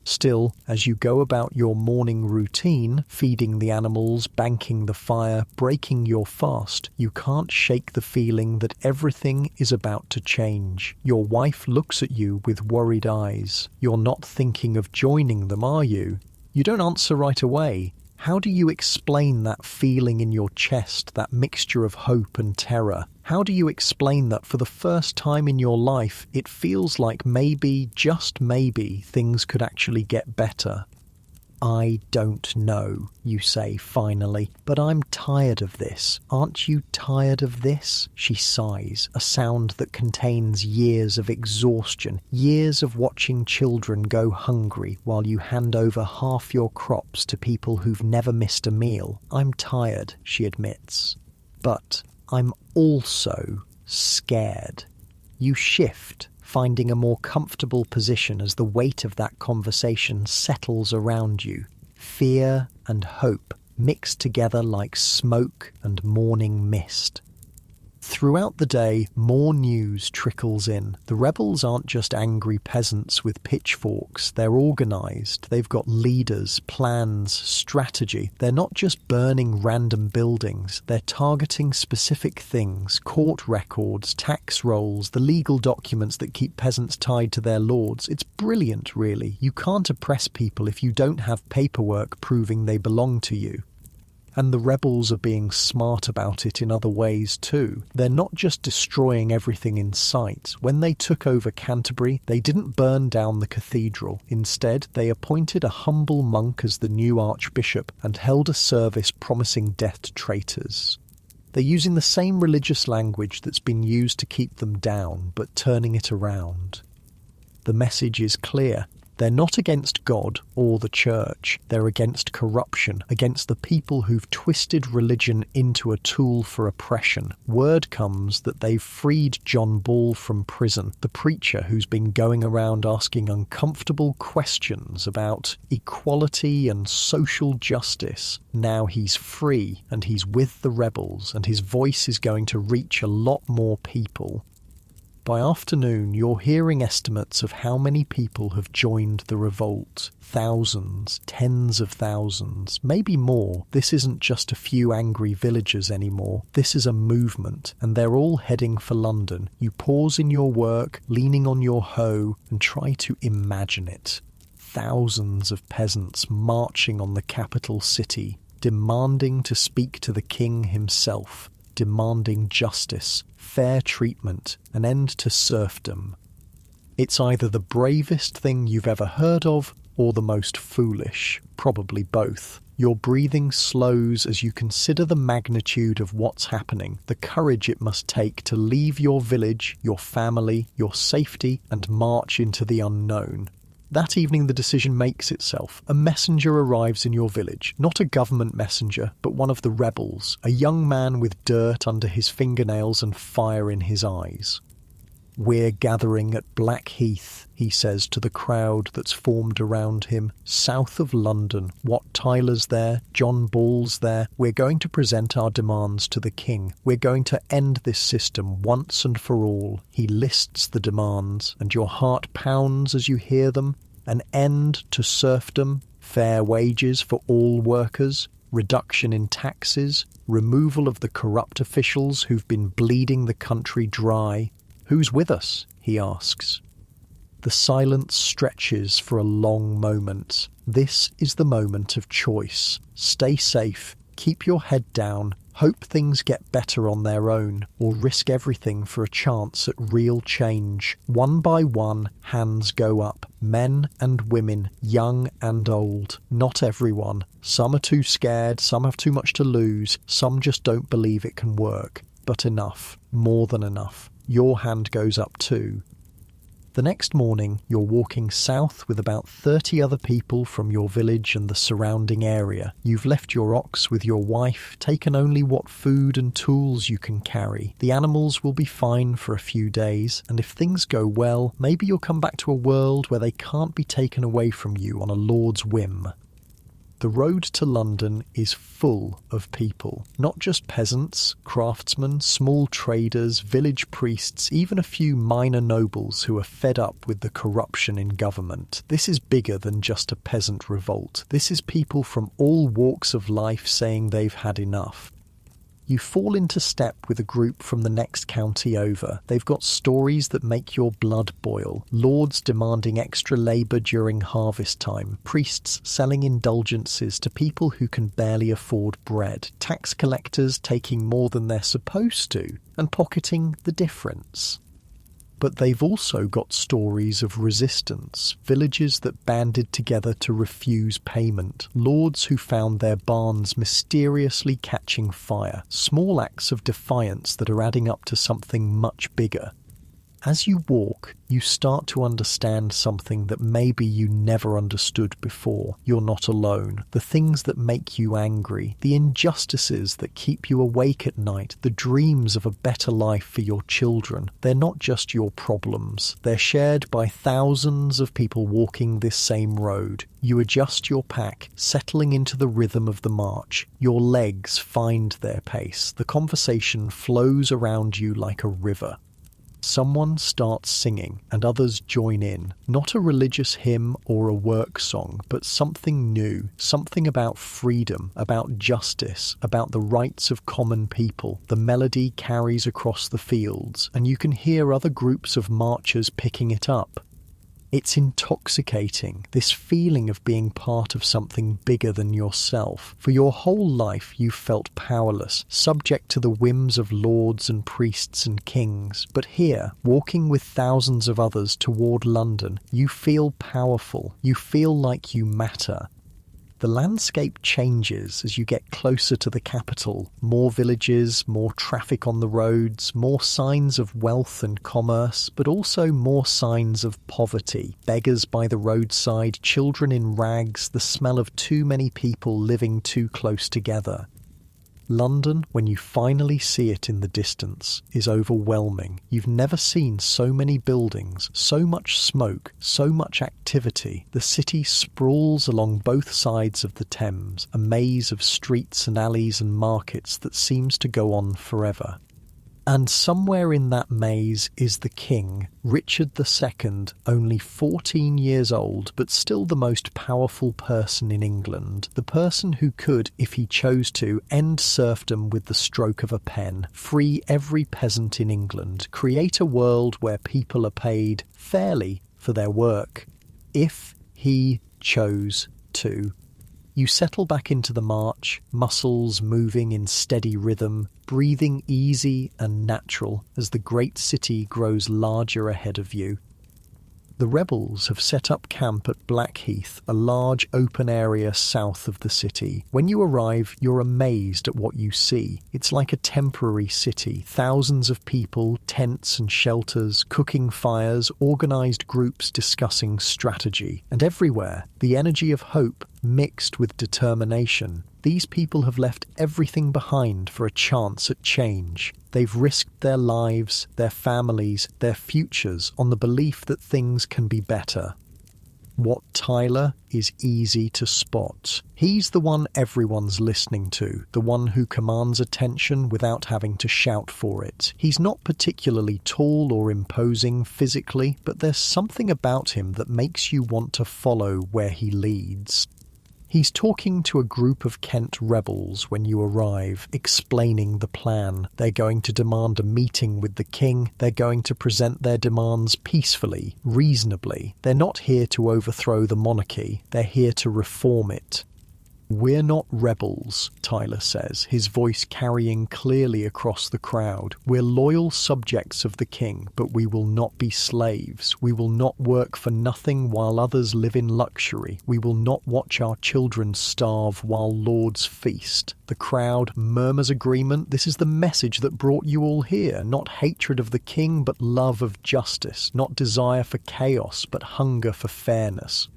S1: Still, as you go about your morning routine, feeding the animals, banking the fire, breaking your fast, you can't shake the feeling that everything is about to change. Your wife looks at you with worried eyes. You're not thinking of joining them, are you? You don't answer right away. How do you explain that feeling in your chest, that mixture of hope and terror? How do you explain that for the first time in your life, it feels like maybe, just maybe, things could actually get better? I don't know, you say finally, but I'm tired of this. Aren't you tired of this? She sighs, a sound that contains years of exhaustion, years of watching children go hungry while you hand over half your crops to people who've never missed a meal. I'm tired, she admits. But I'm also scared. You shift, finding a more comfortable position as the weight of that conversation settles around you. Fear and hope mixed together like smoke and morning mist. Throughout the day, more news trickles in. The rebels aren't just angry peasants with pitchforks. They're organised. They've got leaders, plans, strategy. They're not just burning random buildings. They're targeting specific things, court records, tax rolls, the legal documents that keep peasants tied to their lords. It's brilliant, really. You can't oppress people if you don't have paperwork proving they belong to you. And the rebels are being smart about it in other ways too. They're not just destroying everything in sight. When they took over Canterbury, they didn't burn down the cathedral. Instead, they appointed a humble monk as the new archbishop and held a service promising death to traitors. They're using the same religious language that's been used to keep them down, but turning it around. The message is clear. They're not against God or the church. They're against corruption, against the people who've twisted religion into a tool for oppression. Word comes that they've freed John Ball from prison, the preacher who's been going around asking uncomfortable questions about equality and social justice. Now he's free and he's with the rebels, and his voice is going to reach a lot more people. By afternoon, you're hearing estimates of how many people have joined the revolt. Thousands, tens of thousands, maybe more. This isn't just a few angry villagers anymore. This is a movement, and they're all heading for London. You pause in your work, leaning on your hoe, and try to imagine it. Thousands of peasants marching on the capital city, demanding to speak to the king himself, demanding justice, fair treatment, an end to serfdom. It's either the bravest thing you've ever heard of or the most foolish, probably both. Your breathing slows as you consider the magnitude of what's happening, the courage it must take to leave your village, your family, your safety, and march into the unknown. That evening the decision makes itself. A messenger arrives in your village, not a government messenger, but one of the rebels, a young man with dirt under his fingernails and fire in his eyes. "We're gathering at Black Heath," he says to the crowd that's formed around him, "south of London. Wat Tyler's there, John Ball's there. We're going to present our demands to the king. We're going to end this system once and for all." He lists the demands, and your heart pounds as you hear them. An end to serfdom, fair wages for all workers, reduction in taxes, removal of the corrupt officials who've been bleeding the country dry. "Who's with us?" he asks. The silence stretches for a long moment. This is the moment of choice. Stay safe, keep your head down, hope things get better on their own, or risk everything for a chance at real change. One by one, hands go up. Men and women, young and old. Not everyone. Some are too scared, some have too much to lose, some just don't believe it can work. But enough, more than enough. Your hand goes up too. The next morning, you're walking south with about 30 other people from your village and the surrounding area. You've left your ox with your wife, taken only what food and tools you can carry. The animals will be fine for a few days, and if things go well, maybe you'll come back to a world where they can't be taken away from you on a lord's whim. The road to London is full of people. Not just peasants, craftsmen, small traders, village priests, even a few minor nobles who are fed up with the corruption in government. This is bigger than just a peasant revolt. This is people from all walks of life saying they've had enough. You fall into step with a group from the next county over. They've got stories that make your blood boil. Lords demanding extra labour during harvest time. Priests selling indulgences to people who can barely afford bread. Tax collectors taking more than they're supposed to and pocketing the difference. But they've also got stories of resistance, villages that banded together to refuse payment, lords who found their barns mysteriously catching fire, small acts of defiance that are adding up to something much bigger. As you walk, you start to understand something that maybe you never understood before. You're not alone. The things that make you angry, the injustices that keep you awake at night, the dreams of a better life for your children, they're not just your problems. They're shared by thousands of people walking this same road. You adjust your pack, settling into the rhythm of the march. Your legs find their pace. The conversation flows around you like a river. Someone starts singing and others join in. Not a religious hymn or a work song, but something new, something about freedom, about justice, about the rights of common people. The melody carries across the fields, and you can hear other groups of marchers picking it up. It's intoxicating, this feeling of being part of something bigger than yourself. For your whole life you've felt powerless, subject to the whims of lords and priests and kings. But here, walking with thousands of others toward London, you feel powerful, you feel like you matter. The landscape changes as you get closer to the capital. More villages, more traffic on the roads, more signs of wealth and commerce, but also more signs of poverty. Beggars by the roadside, children in rags, the smell of too many people living too close together. London, when you finally see it in the distance, is overwhelming. You've never seen so many buildings, so much smoke, so much activity. The city sprawls along both sides of the Thames, a maze of streets and alleys and markets that seems to go on forever. And somewhere in that maze is the king, Richard II, only 14 years old, but still the most powerful person in England. The person who could, if he chose to, end serfdom with the stroke of a pen, free every peasant in England, create a world where people are paid fairly for their work, if he chose to. You settle back into the march, muscles moving in steady rhythm, breathing easy and natural as the great city grows larger ahead of you. The rebels have set up camp at Black Heath, a large open area south of the city. When you arrive, you're amazed at what you see. It's like a temporary city, thousands of people, tents and shelters, cooking fires, organised groups discussing strategy. And everywhere, the energy of hope mixed with determination. These people have left everything behind for a chance at change. They've risked their lives, their families, their futures on the belief that things can be better. Wat Tyler is easy to spot. He's the one everyone's listening to, the one who commands attention without having to shout for it. He's not particularly tall or imposing physically, but there's something about him that makes you want to follow where he leads. He's talking to a group of Kent rebels when you arrive, explaining the plan. They're going to demand a meeting with the king. They're going to present their demands peacefully, reasonably. They're not here to overthrow the monarchy. They're here to reform it. "We're not rebels," Tyler says, his voice carrying clearly across the crowd. "We're loyal subjects of the king, but we will not be slaves. We will not work for nothing while others live in luxury. We will not watch our children starve while lords feast." The crowd murmurs agreement. This is the message that brought you all here. Not hatred of the king, but love of justice. Not desire for chaos, but hunger for fairness.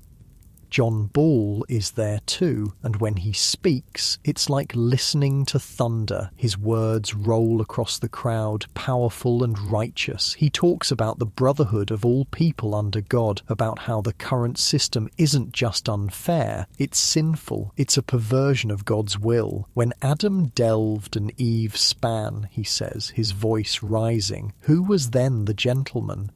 S1: John Ball is there too, and when he speaks, it's like listening to thunder. His words roll across the crowd, powerful and righteous. He talks about the brotherhood of all people under God, about how the current system isn't just unfair, it's sinful, it's a perversion of God's will. When Adam delved and Eve span, he says, his voice rising, who was then the gentleman?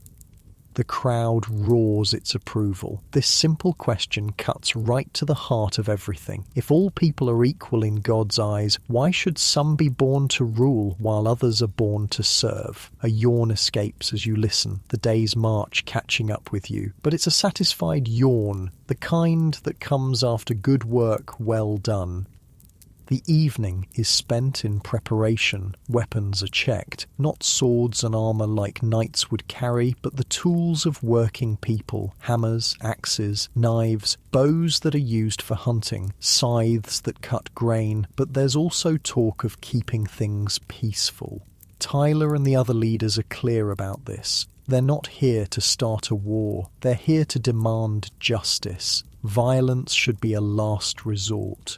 S1: The crowd roars its approval. This simple question cuts right to the heart of everything. If all people are equal in God's eyes, why should some be born to rule while others are born to serve? A yawn escapes as you listen, the day's march catching up with you. But it's a satisfied yawn, the kind that comes after good work well done. The evening is spent in preparation. Weapons are checked, not swords and armour like knights would carry, but the tools of working people, hammers, axes, knives, bows that are used for hunting, scythes that cut grain, but there's also talk of keeping things peaceful. Tyler and the other leaders are clear about this. They're not here to start a war, they're here to demand justice. Violence should be a last resort.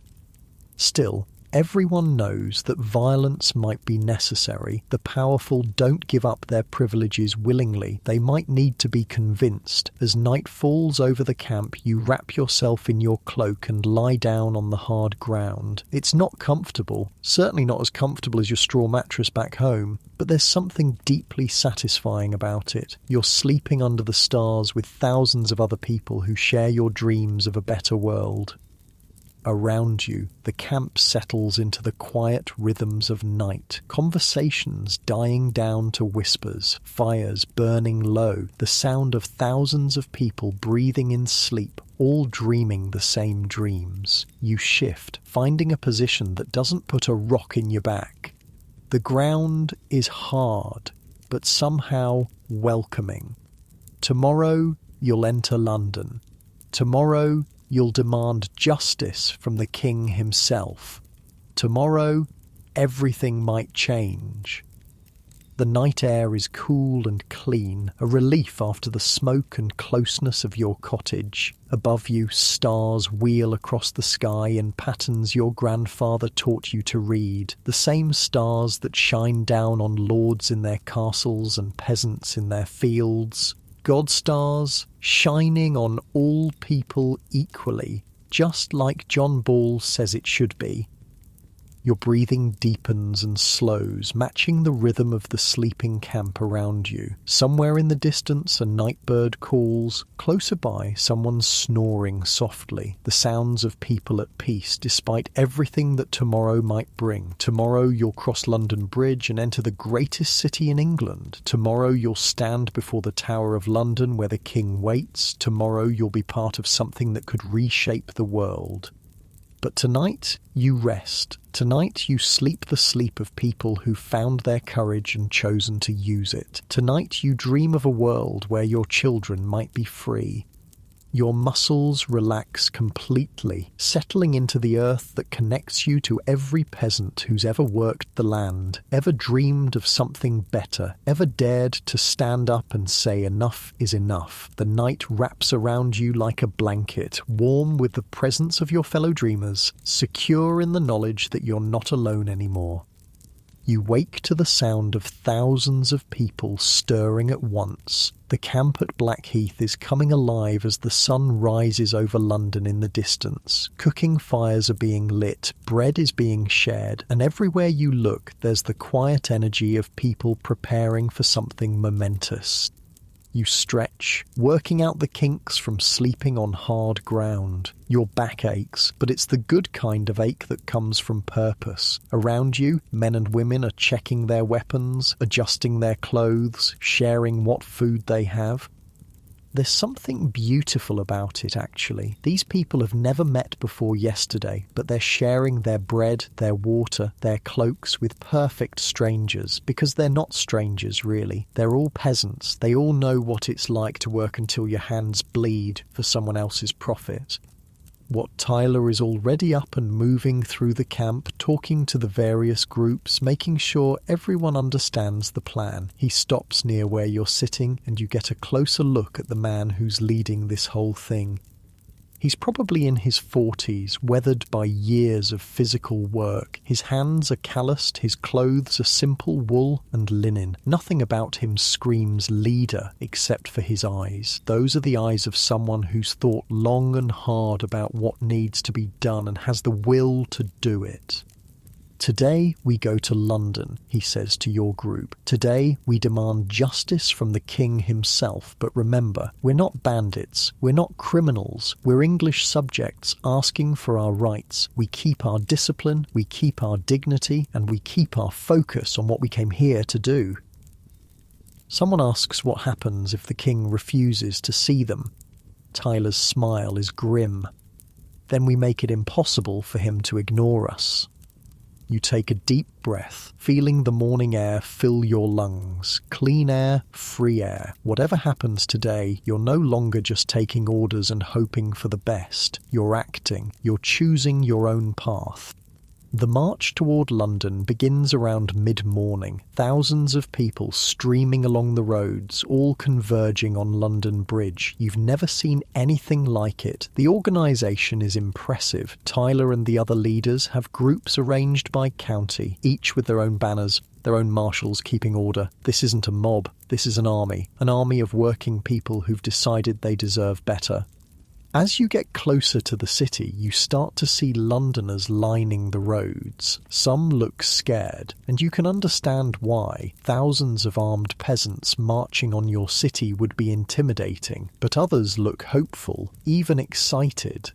S1: Still, everyone knows that violence might be necessary. The powerful don't give up their privileges willingly. They might need to be convinced. As night falls over the camp, you wrap yourself in your cloak and lie down on the hard ground. It's not comfortable, certainly not as comfortable as your straw mattress back home, but there's something deeply satisfying about it. You're sleeping under the stars with thousands of other people who share your dreams of a better world. Around you, the camp settles into the quiet rhythms of night, conversations dying down to whispers, fires burning low, the sound of thousands of people breathing in sleep, all dreaming the same dreams. You shift, finding a position that doesn't put a rock in your back. The ground is hard, but somehow welcoming. Tomorrow, you'll enter London. Tomorrow, you'll demand justice from the king himself. Tomorrow, everything might change. The night air is cool and clean, a relief after the smoke and closeness of your cottage. Above you, stars wheel across the sky in patterns your grandfather taught you to read, the same stars that shine down on lords in their castles and peasants in their fields. God stars shining on all people equally, just like John Ball says it should be. Your breathing deepens and slows, matching the rhythm of the sleeping camp around you. Somewhere in the distance, a night bird calls. Closer by, someone's snoring softly. The sounds of people at peace, despite everything that tomorrow might bring. Tomorrow you'll cross London Bridge and enter the greatest city in England. Tomorrow you'll stand before the Tower of London where the King waits. Tomorrow you'll be part of something that could reshape the world. But tonight, you rest. Tonight, you sleep the sleep of people who found their courage and chosen to use it. Tonight, you dream of a world where your children might be free. Your muscles relax completely, settling into the earth that connects you to every peasant who's ever worked the land, ever dreamed of something better, ever dared to stand up and say enough is enough. The night wraps around you like a blanket, warm with the presence of your fellow dreamers, secure in the knowledge that you're not alone anymore. You wake to the sound of thousands of people stirring at once. The camp at Black Heath is coming alive as the sun rises over London in the distance. Cooking fires are being lit, bread is being shared, and everywhere you look there's the quiet energy of people preparing for something momentous. You stretch, working out the kinks from sleeping on hard ground. Your back aches, but it's the good kind of ache that comes from purpose. Around you, men and women are checking their weapons, adjusting their clothes, sharing what food they have. There's something beautiful about it, actually. These people have never met before yesterday, but they're sharing their bread, their water, their cloaks with perfect strangers, because they're not strangers, really. They're all peasants. They all know what it's like to work until your hands bleed for someone else's profit. Wat Tyler is already up and moving through the camp, talking to the various groups, making sure everyone understands the plan. He stops near where you're sitting, and you get a closer look at the man who's leading this whole thing. He's probably in his 40s, weathered by years of physical work. His hands are calloused, his clothes are simple wool and linen. Nothing about him screams leader except for his eyes. Those are the eyes of someone who's thought long and hard about what needs to be done and has the will to do it. "Today we go to London," he says to your group. "Today we demand justice from the king himself. But remember, we're not bandits, we're not criminals, we're English subjects asking for our rights. We keep our discipline, we keep our dignity, and we keep our focus on what we came here to do." Someone asks what happens if the king refuses to see them. Tyler's smile is grim. "Then we make it impossible for him to ignore us." You take a deep breath, feeling the morning air fill your lungs. Clean air, free air. Whatever happens today, you're no longer just taking orders and hoping for the best. You're acting. You're choosing your own path. The march toward London begins around mid-morning. Thousands of people streaming along the roads, all converging on London Bridge. You've never seen anything like it. The organisation is impressive. Tyler and the other leaders have groups arranged by county, each with their own banners, their own marshals keeping order. This isn't a mob, this is an army of working people who've decided they deserve better. As you get closer to the city, you start to see Londoners lining the roads. Some look scared, and you can understand why. Thousands of armed peasants marching on your city would be intimidating, but others look hopeful, even excited.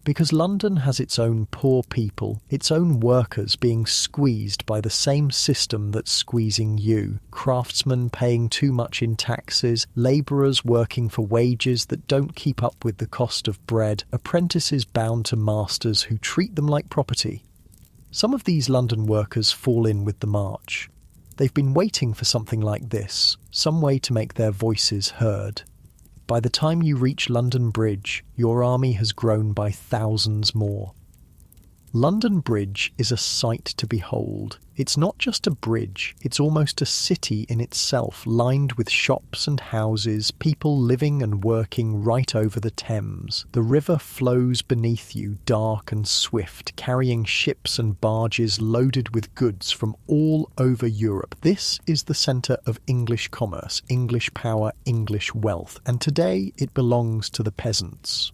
S1: Because London has its own poor people, its own workers being squeezed by the same system that's squeezing you. Craftsmen paying too much in taxes, labourers working for wages that don't keep up with the cost of bread, apprentices bound to masters who treat them like property. Some of these London workers fall in with the march. They've been waiting for something like this, some way to make their voices heard. By the time you reach London Bridge, your army has grown by thousands more. London Bridge is a sight to behold. It's not just a bridge, it's almost a city in itself, lined with shops and houses, people living and working right over the Thames. The river flows beneath you, dark and swift, carrying ships and barges loaded with goods from all over Europe. This is the centre of English commerce, English power, English wealth, and today it belongs to the peasants.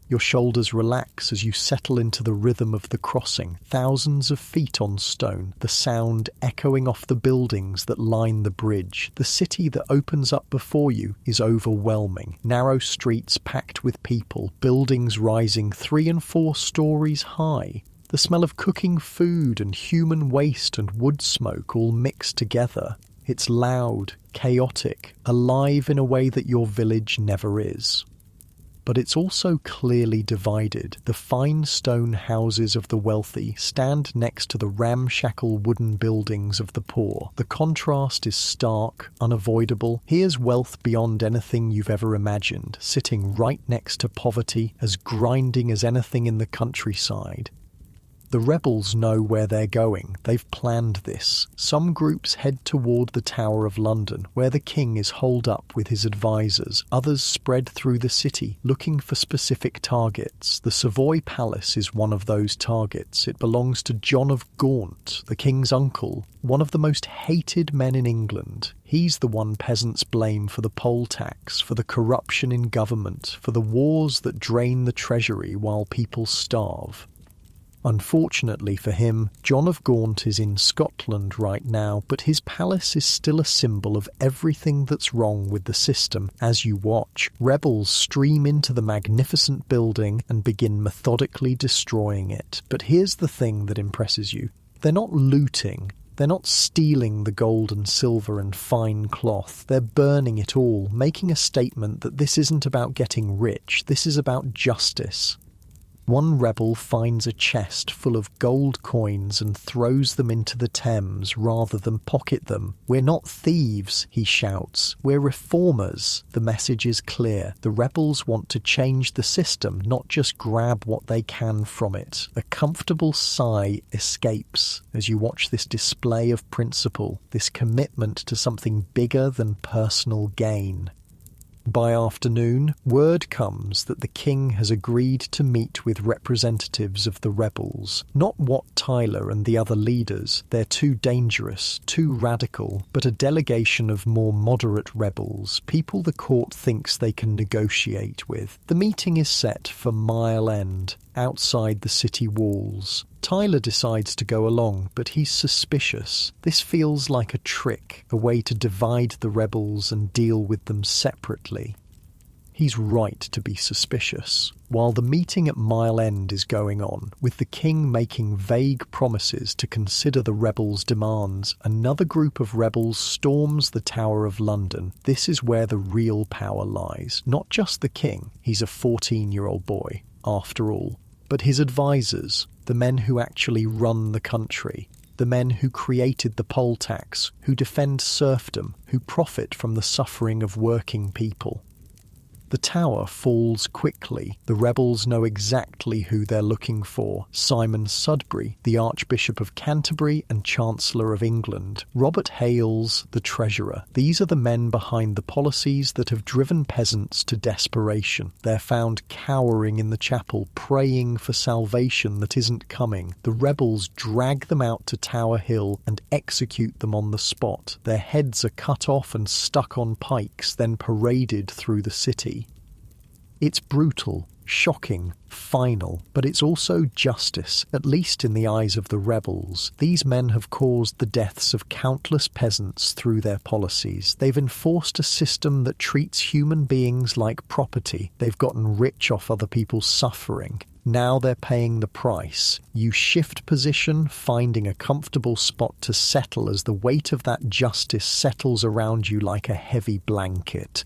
S1: Your shoulders relax as you settle into the rhythm of the crossing, thousands of feet on stone, the sound echoing off the buildings that line the bridge. The city that opens up before you is overwhelming. Narrow streets packed with people, buildings rising 3 and 4 stories high. The smell of cooking food and human waste and wood smoke all mixed together. It's loud, chaotic, alive in a way that your village never is. But it's also clearly divided. The fine stone houses of the wealthy stand next to the ramshackle wooden buildings of the poor. The contrast is stark, unavoidable. Here's wealth beyond anything you've ever imagined, sitting right next to poverty, as grinding as anything in the countryside. The rebels know where they're going. They've planned this. Some groups head toward the Tower of London, where the king is holed up with his advisors. Others spread through the city, looking for specific targets. The Savoy Palace is one of those targets. It belongs to John of Gaunt, the king's uncle, one of the most hated men in England. He's the one peasants blame for the poll tax, for the corruption in government, for the wars that drain the treasury while people starve. Unfortunately for him, John of Gaunt is in Scotland right now, but his palace is still a symbol of everything that's wrong with the system. As you watch, rebels stream into the magnificent building and begin methodically destroying it. But here's the thing that impresses you. They're not looting. They're not stealing the gold and silver and fine cloth. They're burning it all, making a statement that this isn't about getting rich. This is about justice. One rebel finds a chest full of gold coins and throws them into the Thames rather than pocket them. "We're not thieves," he shouts. "We're reformers." The message is clear. The rebels want to change the system, not just grab what they can from it. A comfortable sigh escapes as you watch this display of principle, this commitment to something bigger than personal gain. By afternoon, word comes that the king has agreed to meet with representatives of the rebels. Not Wat Tyler and the other leaders, they're too dangerous, too radical, but a delegation of more moderate rebels, people the court thinks they can negotiate with. The meeting is set for Mile End, outside the city walls. Tyler decides to go along, but he's suspicious. This feels like a trick, a way to divide the rebels and deal with them separately. He's right to be suspicious. While the meeting at Mile End is going on, with the king making vague promises to consider the rebels' demands, another group of rebels storms the Tower of London. This is where the real power lies. Not just the king, he's a 14-year-old boy, after all, but his advisors, the men who actually run the country, the men who created the poll tax, who defend serfdom, who profit from the suffering of working people. The tower falls quickly. The rebels know exactly who they're looking for. Simon Sudbury, the Archbishop of Canterbury and Chancellor of England. Robert Hales, the Treasurer. These are the men behind the policies that have driven peasants to desperation. They're found cowering in the chapel, praying for salvation that isn't coming. The rebels drag them out to Tower Hill and execute them on the spot. Their heads are cut off and stuck on pikes, then paraded through the city. It's brutal, shocking, final, but it's also justice, at least in the eyes of the rebels. These men have caused the deaths of countless peasants through their policies. They've enforced a system that treats human beings like property. They've gotten rich off other people's suffering. Now they're paying the price. You shift position, finding a comfortable spot to settle as the weight of that justice settles around you like a heavy blanket.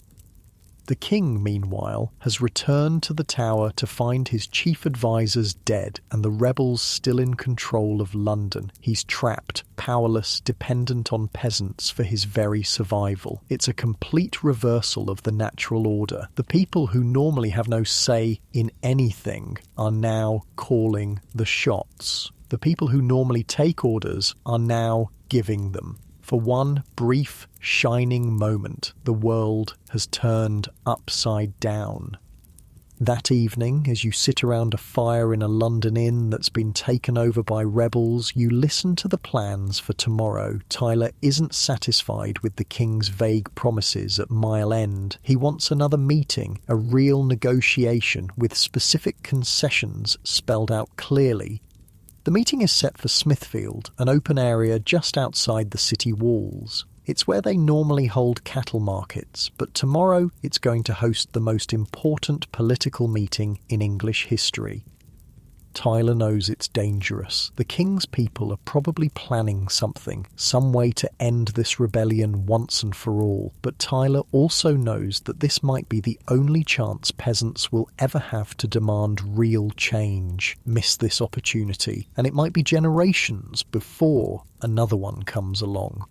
S1: The king, meanwhile, has returned to the tower to find his chief advisors dead and the rebels still in control of London. He's trapped, powerless, dependent on peasants for his very survival. It's a complete reversal of the natural order. The people who normally have no say in anything are now calling the shots. The people who normally take orders are now giving them. For one brief, shining moment, the world has turned upside down. That evening, as you sit around a fire in a London inn that's been taken over by rebels, you listen to the plans for tomorrow. Tyler isn't satisfied with the king's vague promises at Mile End. He wants another meeting, a real negotiation with specific concessions spelled out clearly. The meeting is set for Smithfield, an open area just outside the city walls. It's where they normally hold cattle markets, but tomorrow it's going to host the most important political meeting in English history. Tyler knows it's dangerous. The king's people are probably planning something, some way to end this rebellion once and for all. But Tyler also knows that this might be the only chance peasants will ever have to demand real change. Miss this opportunity, and it might be generations before another one comes along.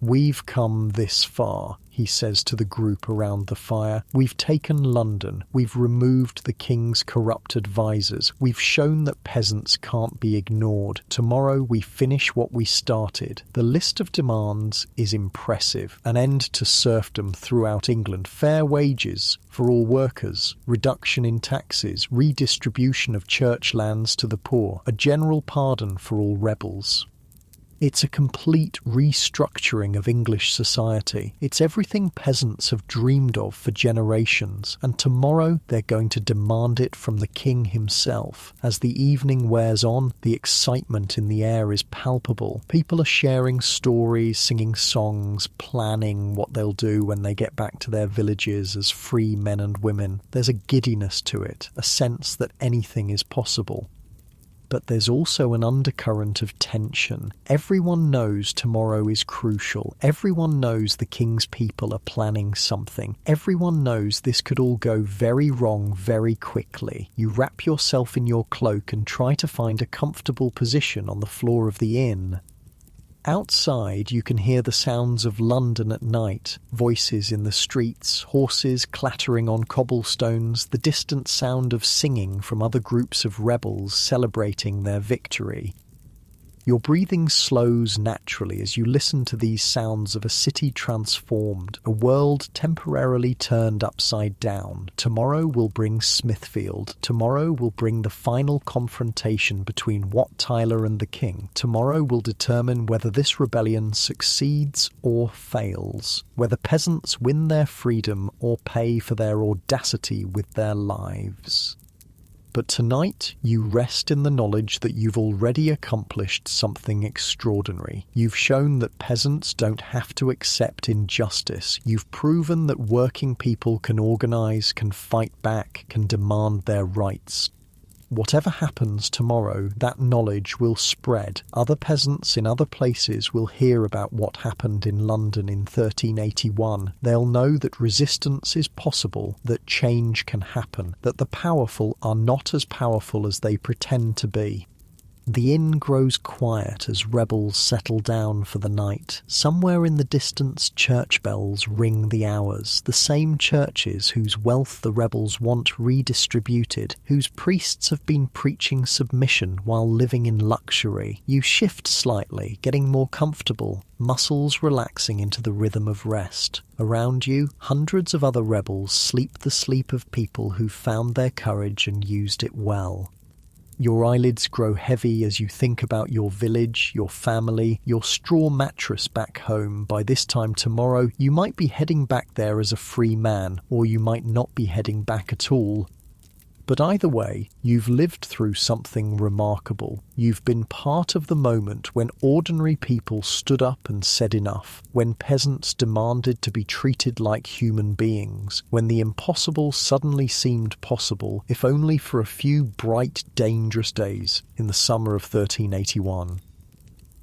S1: "We've come this far," he says to the group around the fire. "We've taken London. We've removed the king's corrupt advisors. We've shown that peasants can't be ignored. Tomorrow we finish what we started." The list of demands is impressive. An end to serfdom throughout England, fair wages for all workers, reduction in taxes, redistribution of church lands to the poor, a general pardon for all rebels. It's a complete restructuring of English society. It's everything peasants have dreamed of for generations, and tomorrow they're going to demand it from the king himself. As the evening wears on, the excitement in the air is palpable. People are sharing stories, singing songs, planning what they'll do when they get back to their villages as free men and women. There's a giddiness to it, a sense that anything is possible. But there's also an undercurrent of tension. Everyone knows tomorrow is crucial. Everyone knows the king's people are planning something. Everyone knows this could all go very wrong very quickly. You wrap yourself in your cloak and try to find a comfortable position on the floor of the inn. Outside, you can hear the sounds of London at night, voices in the streets, horses clattering on cobblestones, the distant sound of singing from other groups of rebels celebrating their victory. Your breathing slows naturally as you listen to these sounds of a city transformed, a world temporarily turned upside down. Tomorrow will bring Smithfield. Tomorrow will bring the final confrontation between Wat Tyler and the king. Tomorrow will determine whether this rebellion succeeds or fails, whether peasants win their freedom or pay for their audacity with their lives. But tonight, you rest in the knowledge that you've already accomplished something extraordinary. You've shown that peasants don't have to accept injustice. You've proven that working people can organise, can fight back, can demand their rights. Whatever happens tomorrow, that knowledge will spread. Other peasants in other places will hear about what happened in London in 1381. They'll know that resistance is possible, that change can happen, that the powerful are not as powerful as they pretend to be. The inn grows quiet as rebels settle down for the night. Somewhere in the distance, church bells ring the hours, the same churches whose wealth the rebels want redistributed, whose priests have been preaching submission while living in luxury. You shift slightly, getting more comfortable, muscles relaxing into the rhythm of rest. Around you, hundreds of other rebels sleep the sleep of people who found their courage and used it well. Your eyelids grow heavy as you think about your village, your family, your straw mattress back home. By this time tomorrow, you might be heading back there as a free man, or you might not be heading back at all. But either way, you've lived through something remarkable. You've been part of the moment when ordinary people stood up and said enough, when peasants demanded to be treated like human beings, when the impossible suddenly seemed possible, if only for a few bright, dangerous days in the summer of 1381.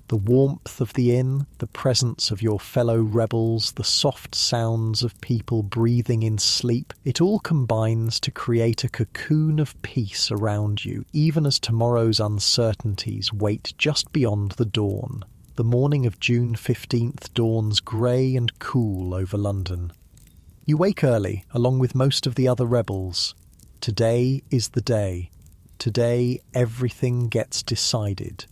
S1: The warmth of the inn, the presence of your fellow rebels, the soft sounds of people breathing in sleep, it all combines to create a cocoon of peace around you, even as tomorrow's uncertainties wait just beyond the dawn. The morning of June 15th dawns grey and cool over London. You wake early, along with most of the other rebels. Today is the day. Today everything gets decided.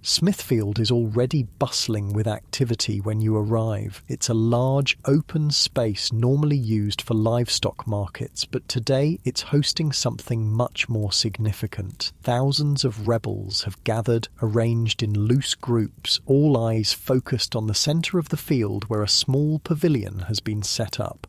S1: Smithfield is already bustling with activity when you arrive. It's a large, open space normally used for livestock markets, but today it's hosting something much more significant. Thousands of rebels have gathered, arranged in loose groups, all eyes focused on the centre of the field where a small pavilion has been set up.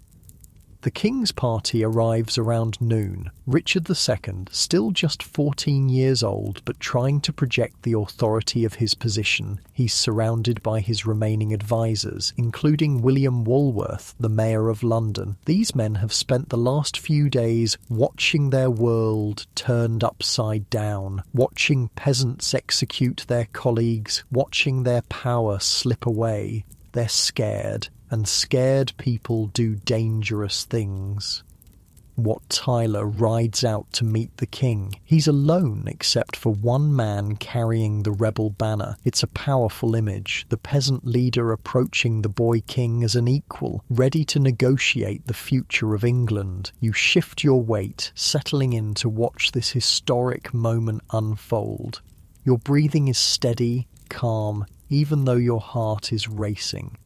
S1: The King's party arrives around noon. Richard II, still just 14 years old but trying to project the authority of his position, he's surrounded by his remaining advisors, including William Walworth, the Mayor of London. These men have spent the last few days watching their world turned upside down, watching peasants execute their colleagues, watching their power slip away. They're scared, and scared people do dangerous things. Wat Tyler rides out to meet the king. He's alone except for one man carrying the rebel banner. It's a powerful image, the peasant leader approaching the boy king as an equal, ready to negotiate the future of England. You shift your weight, settling in to watch this historic moment unfold. Your breathing is steady, calm, even though your heart is racing.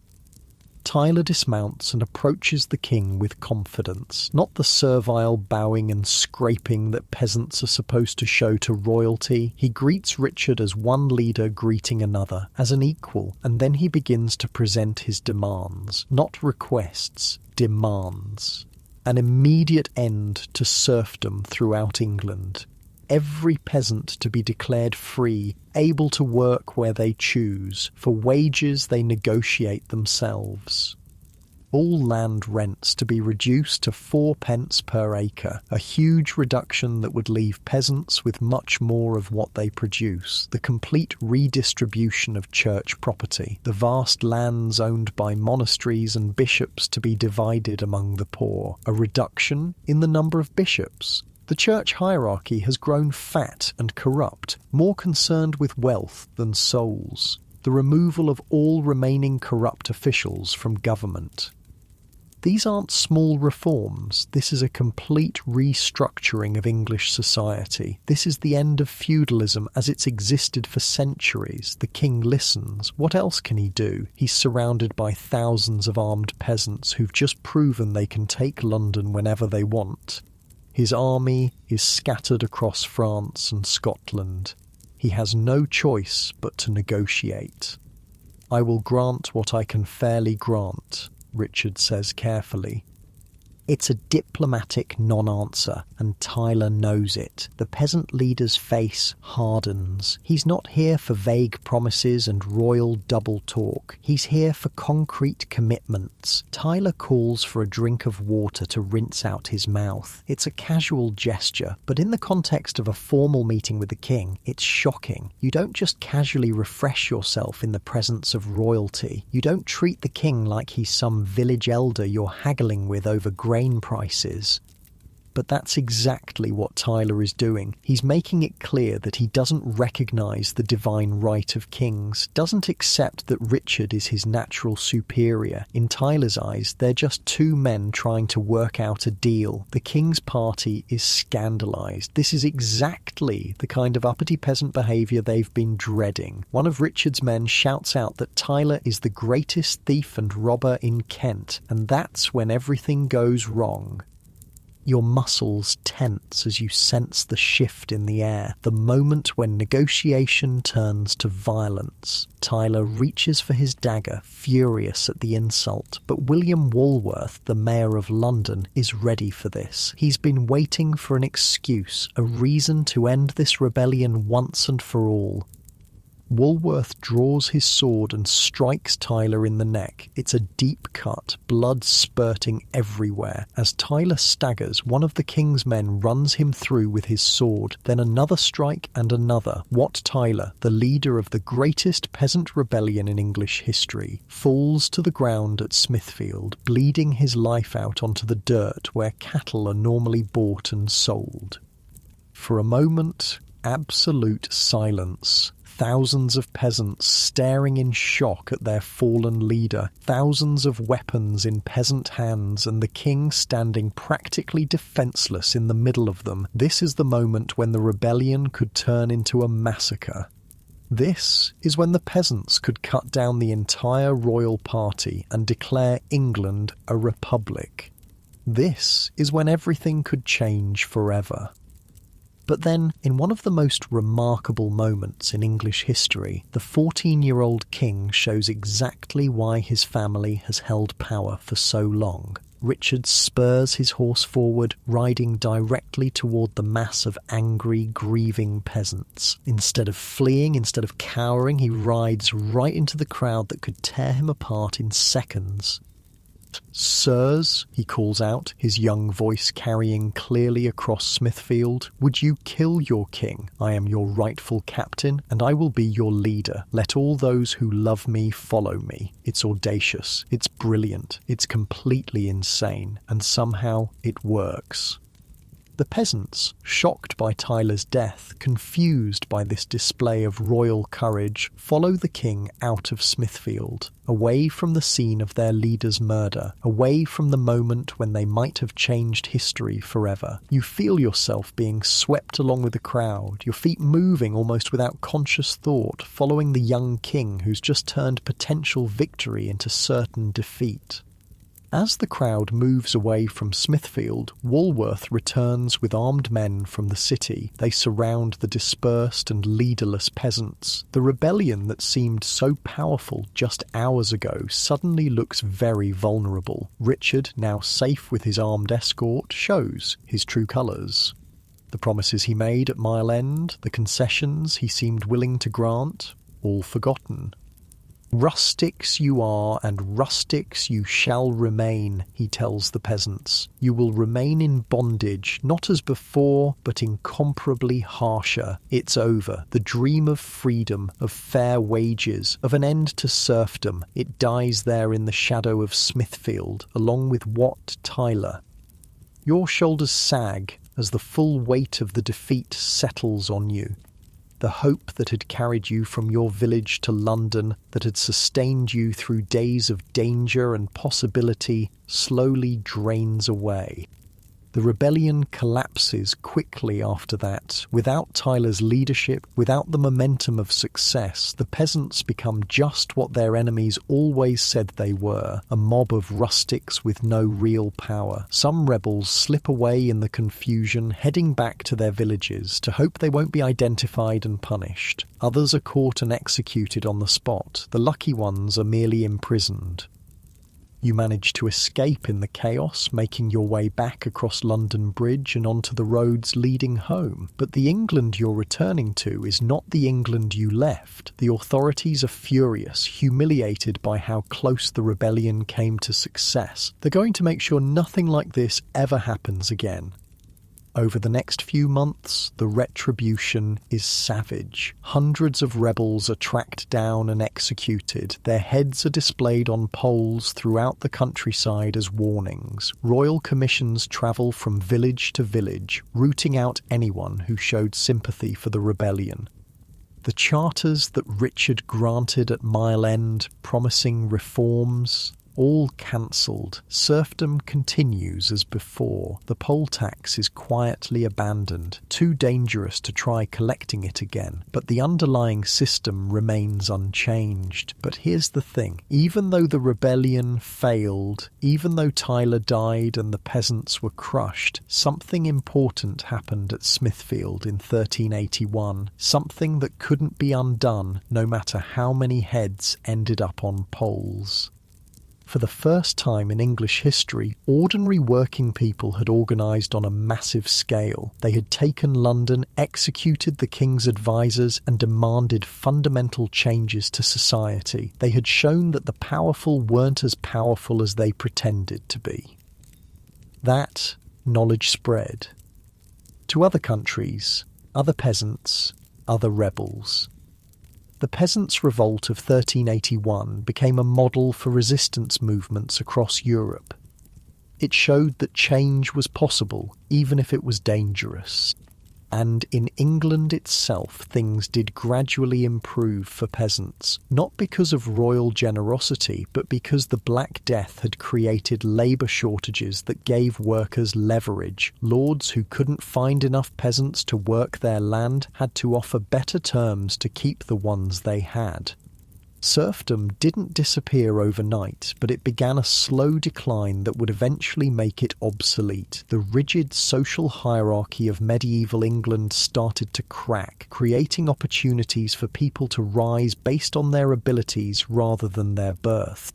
S1: Tyler dismounts and approaches the king with confidence, not the servile bowing and scraping that peasants are supposed to show to royalty. He greets Richard as one leader greeting another, as an equal, and then he begins to present his demands, not requests, demands. An immediate end to serfdom throughout England. Every peasant to be declared free, able to work where they choose, for wages they negotiate themselves. All land rents to be reduced to 4 pence per acre, a huge reduction that would leave peasants with much more of what they produce, the complete redistribution of church property, the vast lands owned by monasteries and bishops to be divided among the poor, a reduction in the number of bishops. The church hierarchy has grown fat and corrupt, more concerned with wealth than souls. The removal of all remaining corrupt officials from government. These aren't small reforms. This is a complete restructuring of English society. This is the end of feudalism as it's existed for centuries. The king listens. What else can he do? He's surrounded by thousands of armed peasants who've just proven they can take London whenever they want. His army is scattered across France and Scotland. He has no choice but to negotiate. "I will grant what I can fairly grant," Richard says carefully. It's a diplomatic non-answer, and Tyler knows it. The peasant leader's face hardens. He's not here for vague promises and royal double talk. He's here for concrete commitments. Tyler calls for a drink of water to rinse out his mouth. It's a casual gesture, but in the context of a formal meeting with the king, it's shocking. You don't just casually refresh yourself in the presence of royalty. You don't treat the king like he's some village elder you're haggling with over grain prices. But that's exactly what Tyler is doing. He's making it clear that he doesn't recognise the divine right of kings, doesn't accept that Richard is his natural superior. In Tyler's eyes, they're just two men trying to work out a deal. The king's party is scandalised. This is exactly the kind of uppity peasant behaviour they've been dreading. One of Richard's men shouts out that Tyler is the greatest thief and robber in Kent, and that's when everything goes wrong. Your muscles tense as you sense the shift in the air, the moment when negotiation turns to violence. Tyler reaches for his dagger, furious at the insult, but William Walworth, the Mayor of London, is ready for this. He's been waiting for an excuse, a reason to end this rebellion once and for all. Walworth draws his sword and strikes Tyler in the neck. It's a deep cut, blood spurting everywhere. As Tyler staggers, one of the king's men runs him through with his sword, then another strike and another. Wat Tyler, the leader of the greatest peasant rebellion in English history, falls to the ground at Smithfield, bleeding his life out onto the dirt where cattle are normally bought and sold. For a moment, absolute silence. Thousands of peasants staring in shock at their fallen leader, thousands of weapons in peasant hands, and the king standing practically defenceless in the middle of them. This is the moment when the rebellion could turn into a massacre. This is when the peasants could cut down the entire royal party and declare England a republic. This is when everything could change forever. But then, in one of the most remarkable moments in English history, the 14-year-old king shows exactly why his family has held power for so long. Richard spurs his horse forward, riding directly toward the mass of angry, grieving peasants. Instead of fleeing, instead of cowering, he rides right into the crowd that could tear him apart in seconds. "Sirs," he calls out, his young voice carrying clearly across Smithfield, "would you kill your king? I am your rightful captain, and I will be your leader. Let all those who love me follow me." It's audacious, it's brilliant, it's completely insane, and somehow it works. The peasants, shocked by Tyler's death, confused by this display of royal courage, follow the king out of Smithfield, away from the scene of their leader's murder, away from the moment when they might have changed history forever. You feel yourself being swept along with the crowd, your feet moving almost without conscious thought, following the young king who's just turned potential victory into certain defeat. As the crowd moves away from Smithfield, Walworth returns with armed men from the city. They surround the dispersed and leaderless peasants. The rebellion that seemed so powerful just hours ago suddenly looks very vulnerable. Richard, now safe with his armed escort, shows his true colours. The promises he made at Mile End, the concessions he seemed willing to grant, all forgotten. "Rustics you are, and rustics you shall remain," he tells the peasants. "You will remain in bondage, not as before, but incomparably harsher. It's over. The dream of freedom, of fair wages, of an end to serfdom, it dies there in the shadow of Smithfield, along with Wat Tyler. Your shoulders sag as the full weight of the defeat settles on you. the hope that had carried you from your village to London, that had sustained you through days of danger and possibility, slowly drains away. The rebellion collapses quickly after that. Without Tyler's leadership, without the momentum of success, the peasants become just what their enemies always said they were, a mob of rustics with no real power. Some rebels slip away in the confusion, heading back to their villages to hope they won't be identified and punished. Others are caught and executed on the spot. The lucky ones are merely imprisoned. You manage to escape in the chaos, making your way back across London Bridge and onto the roads leading home. But the England you're returning to is not the England you left. The authorities are furious, humiliated by how close the rebellion came to success. They're going to make sure nothing like this ever happens again. Over the next few months, the retribution is savage. Hundreds of rebels are tracked down and executed. Their heads are displayed on poles throughout the countryside as warnings. Royal commissions travel from village to village, rooting out anyone who showed sympathy for the rebellion. The charters that Richard granted at Mile End, promising reforms, all cancelled. Serfdom continues as before. The poll tax is quietly abandoned, too dangerous to try collecting it again. But the underlying system remains unchanged. But here's the thing. Even though the rebellion failed, even though Tyler died and the peasants were crushed, something important happened at Smithfield in 1381. Something that couldn't be undone, no matter how many heads ended up on poles. For the first time in English history, ordinary working people had organised on a massive scale. They had taken London, executed the king's advisers, and demanded fundamental changes to society. They had shown that the powerful weren't as powerful as they pretended to be. That knowledge spread to other countries, other peasants, other rebels. The Peasants' Revolt of 1381 became a model for resistance movements across Europe. It showed that change was possible, even if it was dangerous. And in England itself, things did gradually improve for peasants, not because of royal generosity, but because the Black Death had created labour shortages that gave workers leverage. Lords who couldn't find enough peasants to work their land had to offer better terms to keep the ones they had. Serfdom didn't disappear overnight, but it began a slow decline that would eventually make it obsolete. The rigid social hierarchy of medieval England started to crack, creating opportunities for people to rise based on their abilities rather than their birth.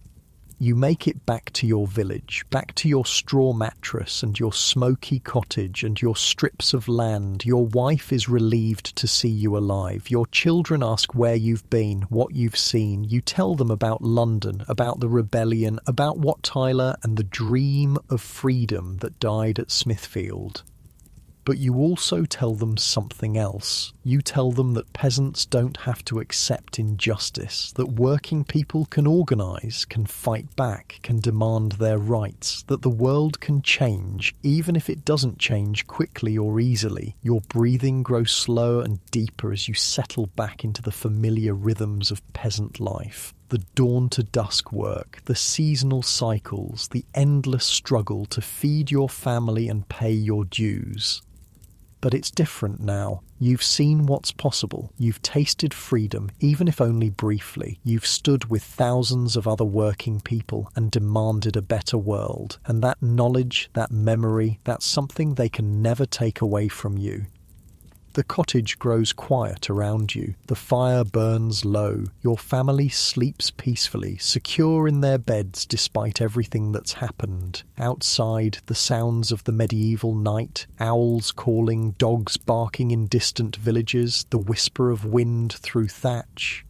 S1: You make it back to your village, back to your straw mattress and your smoky cottage and your strips of land. Your wife is relieved to see you alive. Your children ask where you've been, what you've seen. You tell them about London, about the rebellion, about Wat Tyler and the dream of freedom that died at Smithfield. But you also tell them something else. You tell them that peasants don't have to accept injustice, that working people can organise, can fight back, can demand their rights, that the world can change, even if it doesn't change quickly or easily. Your breathing grows slower and deeper as you settle back into the familiar rhythms of peasant life. The dawn to dusk work, the seasonal cycles, the endless struggle to feed your family and pay your dues. But it's different now. You've seen what's possible. You've tasted freedom, even if only briefly. You've stood with thousands of other working people and demanded a better world. And that knowledge, that memory, that's something they can never take away from you. The cottage grows quiet around you. The fire burns low. Your family sleeps peacefully, secure in their beds despite everything that's happened. Outside, the sounds of the medieval night, owls calling, dogs barking in distant villages, the whisper of wind through thatch.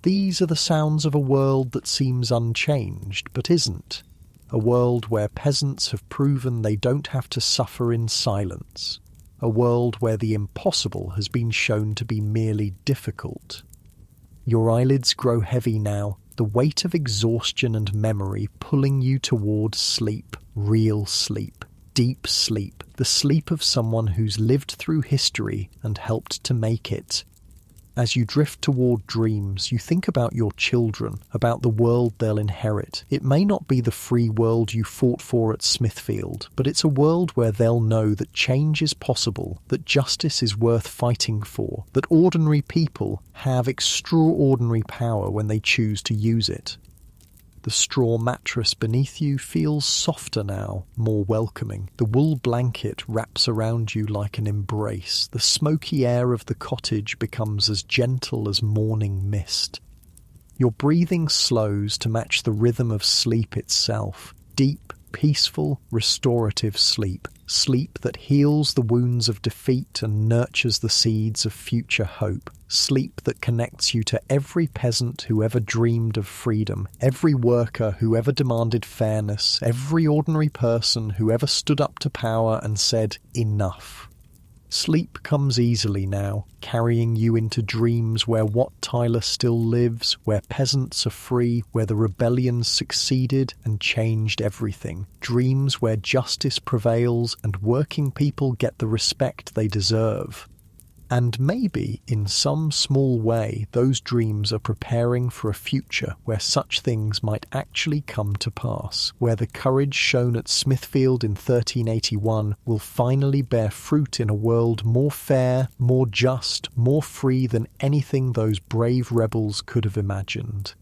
S1: These are the sounds of a world that seems unchanged, but isn't. A world where peasants have proven they don't have to suffer in silence. A world where the impossible has been shown to be merely difficult. Your eyelids grow heavy now, the weight of exhaustion and memory pulling you towards sleep, real sleep, deep sleep, the sleep of someone who's lived through history and helped to make it. As you drift toward dreams, you think about your children, about the world they'll inherit. It may not be the free world you fought for at Smithfield, but it's a world where they'll know that change is possible, that justice is worth fighting for, that ordinary people have extraordinary power when they choose to use it. The straw mattress beneath you feels softer now, more welcoming. The wool blanket wraps around you like an embrace. The smoky air of the cottage becomes as gentle as morning mist. Your breathing slows to match the rhythm of sleep itself. Deep, peaceful, restorative sleep. Sleep that heals the wounds of defeat and nurtures the seeds of future hope. Sleep that connects you to every peasant who ever dreamed of freedom, every worker who ever demanded fairness, every ordinary person who ever stood up to power and said, "Enough." Sleep comes easily now, carrying you into dreams where Wat Tyler still lives, where peasants are free, where the rebellions succeeded and changed everything. Dreams where justice prevails and working people get the respect they deserve. And maybe, in some small way, those dreams are preparing for a future where such things might actually come to pass, where the courage shown at Smithfield in 1381 will finally bear fruit in a world more fair, more just, more free than anything those brave rebels could have imagined.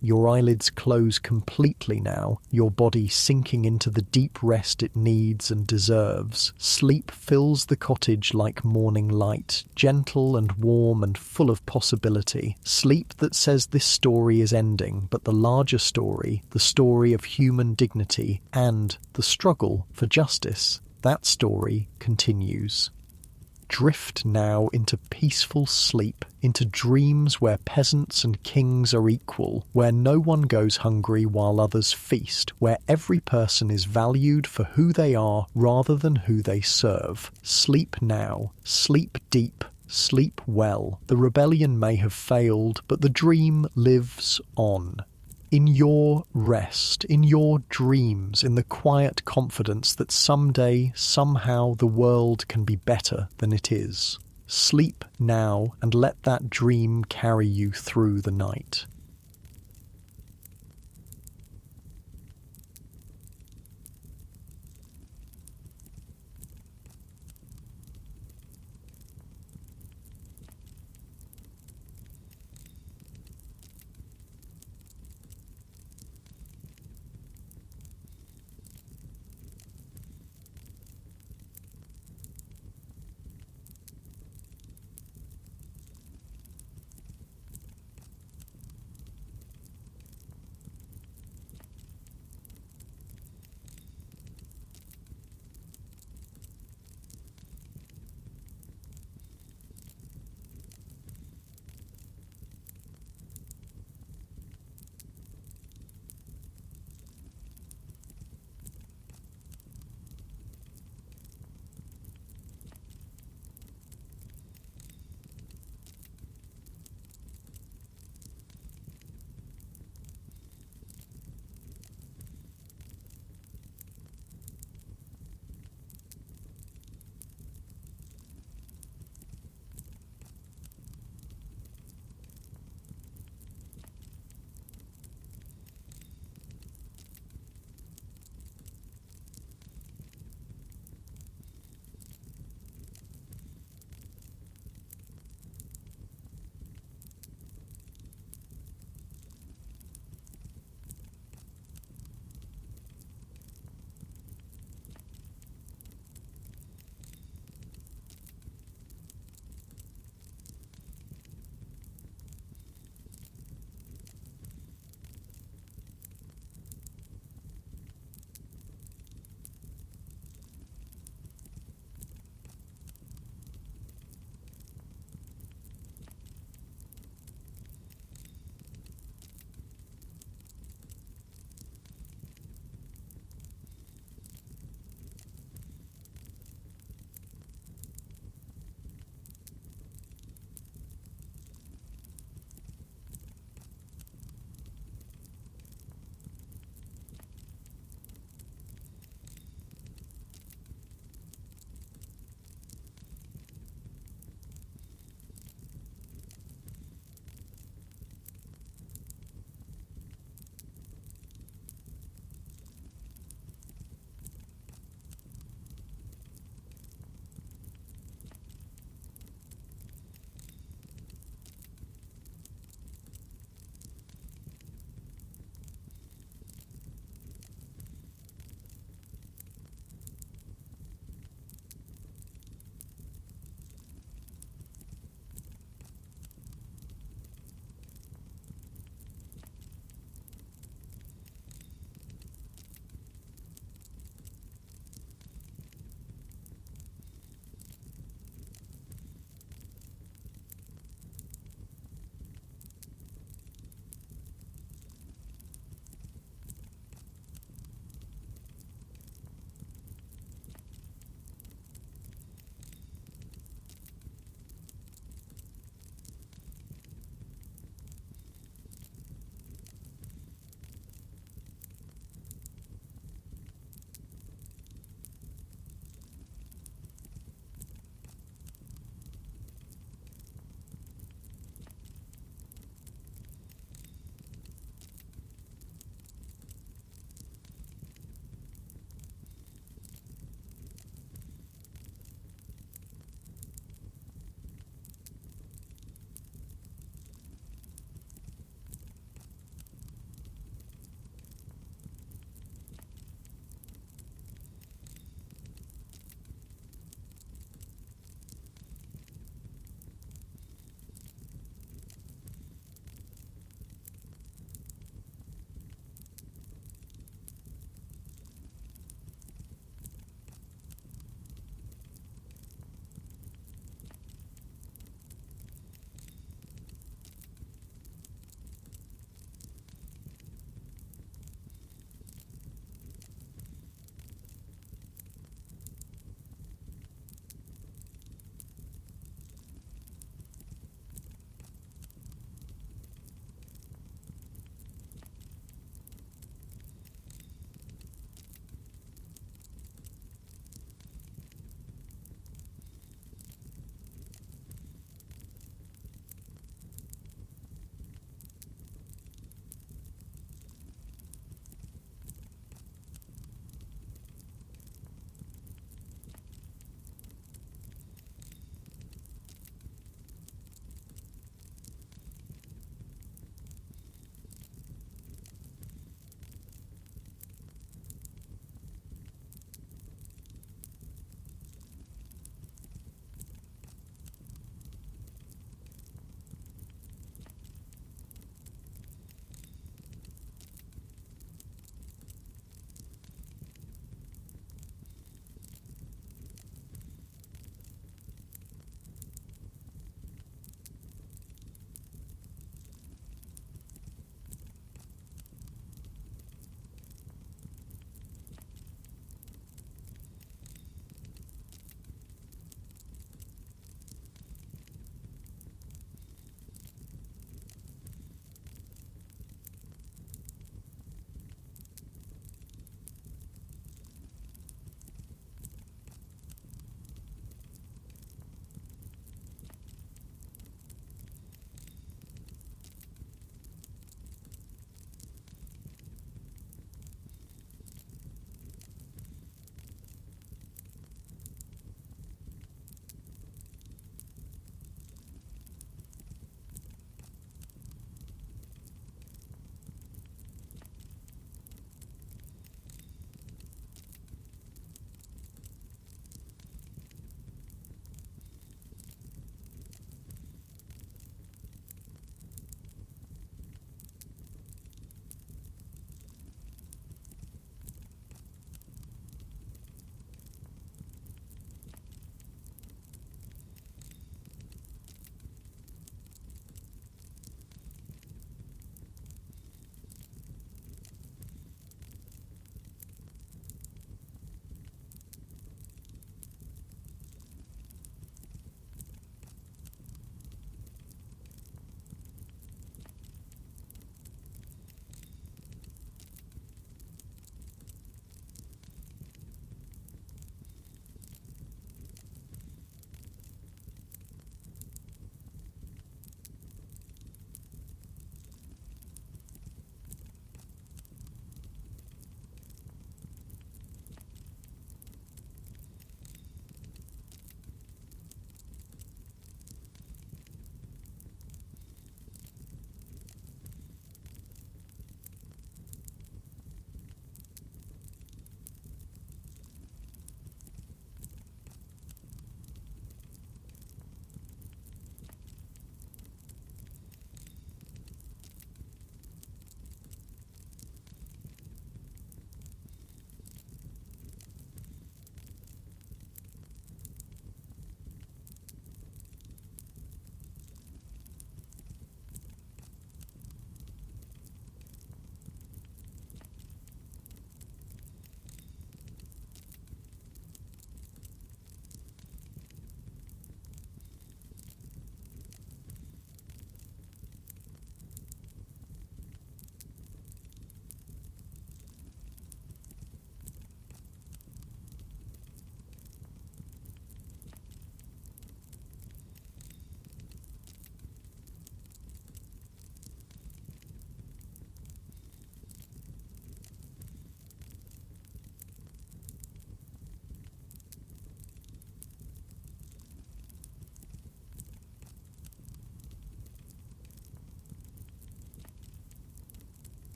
S1: Your eyelids close completely now, your body sinking into the deep rest it needs and deserves. Sleep fills the cottage like morning light, gentle and warm and full of possibility. Sleep that says this story is ending, but the larger story, the story of human dignity and the struggle for justice, that story continues. Drift now into peaceful sleep, into dreams where peasants and kings are equal, where no one goes hungry while others feast, where every person is valued for who they are rather than who they serve. Sleep now, sleep deep, sleep well. The rebellion may have failed, but the dream lives on. In your rest, in your dreams, in the quiet confidence that someday, somehow, the world can be better than it is. Sleep now and let that dream carry you through the night.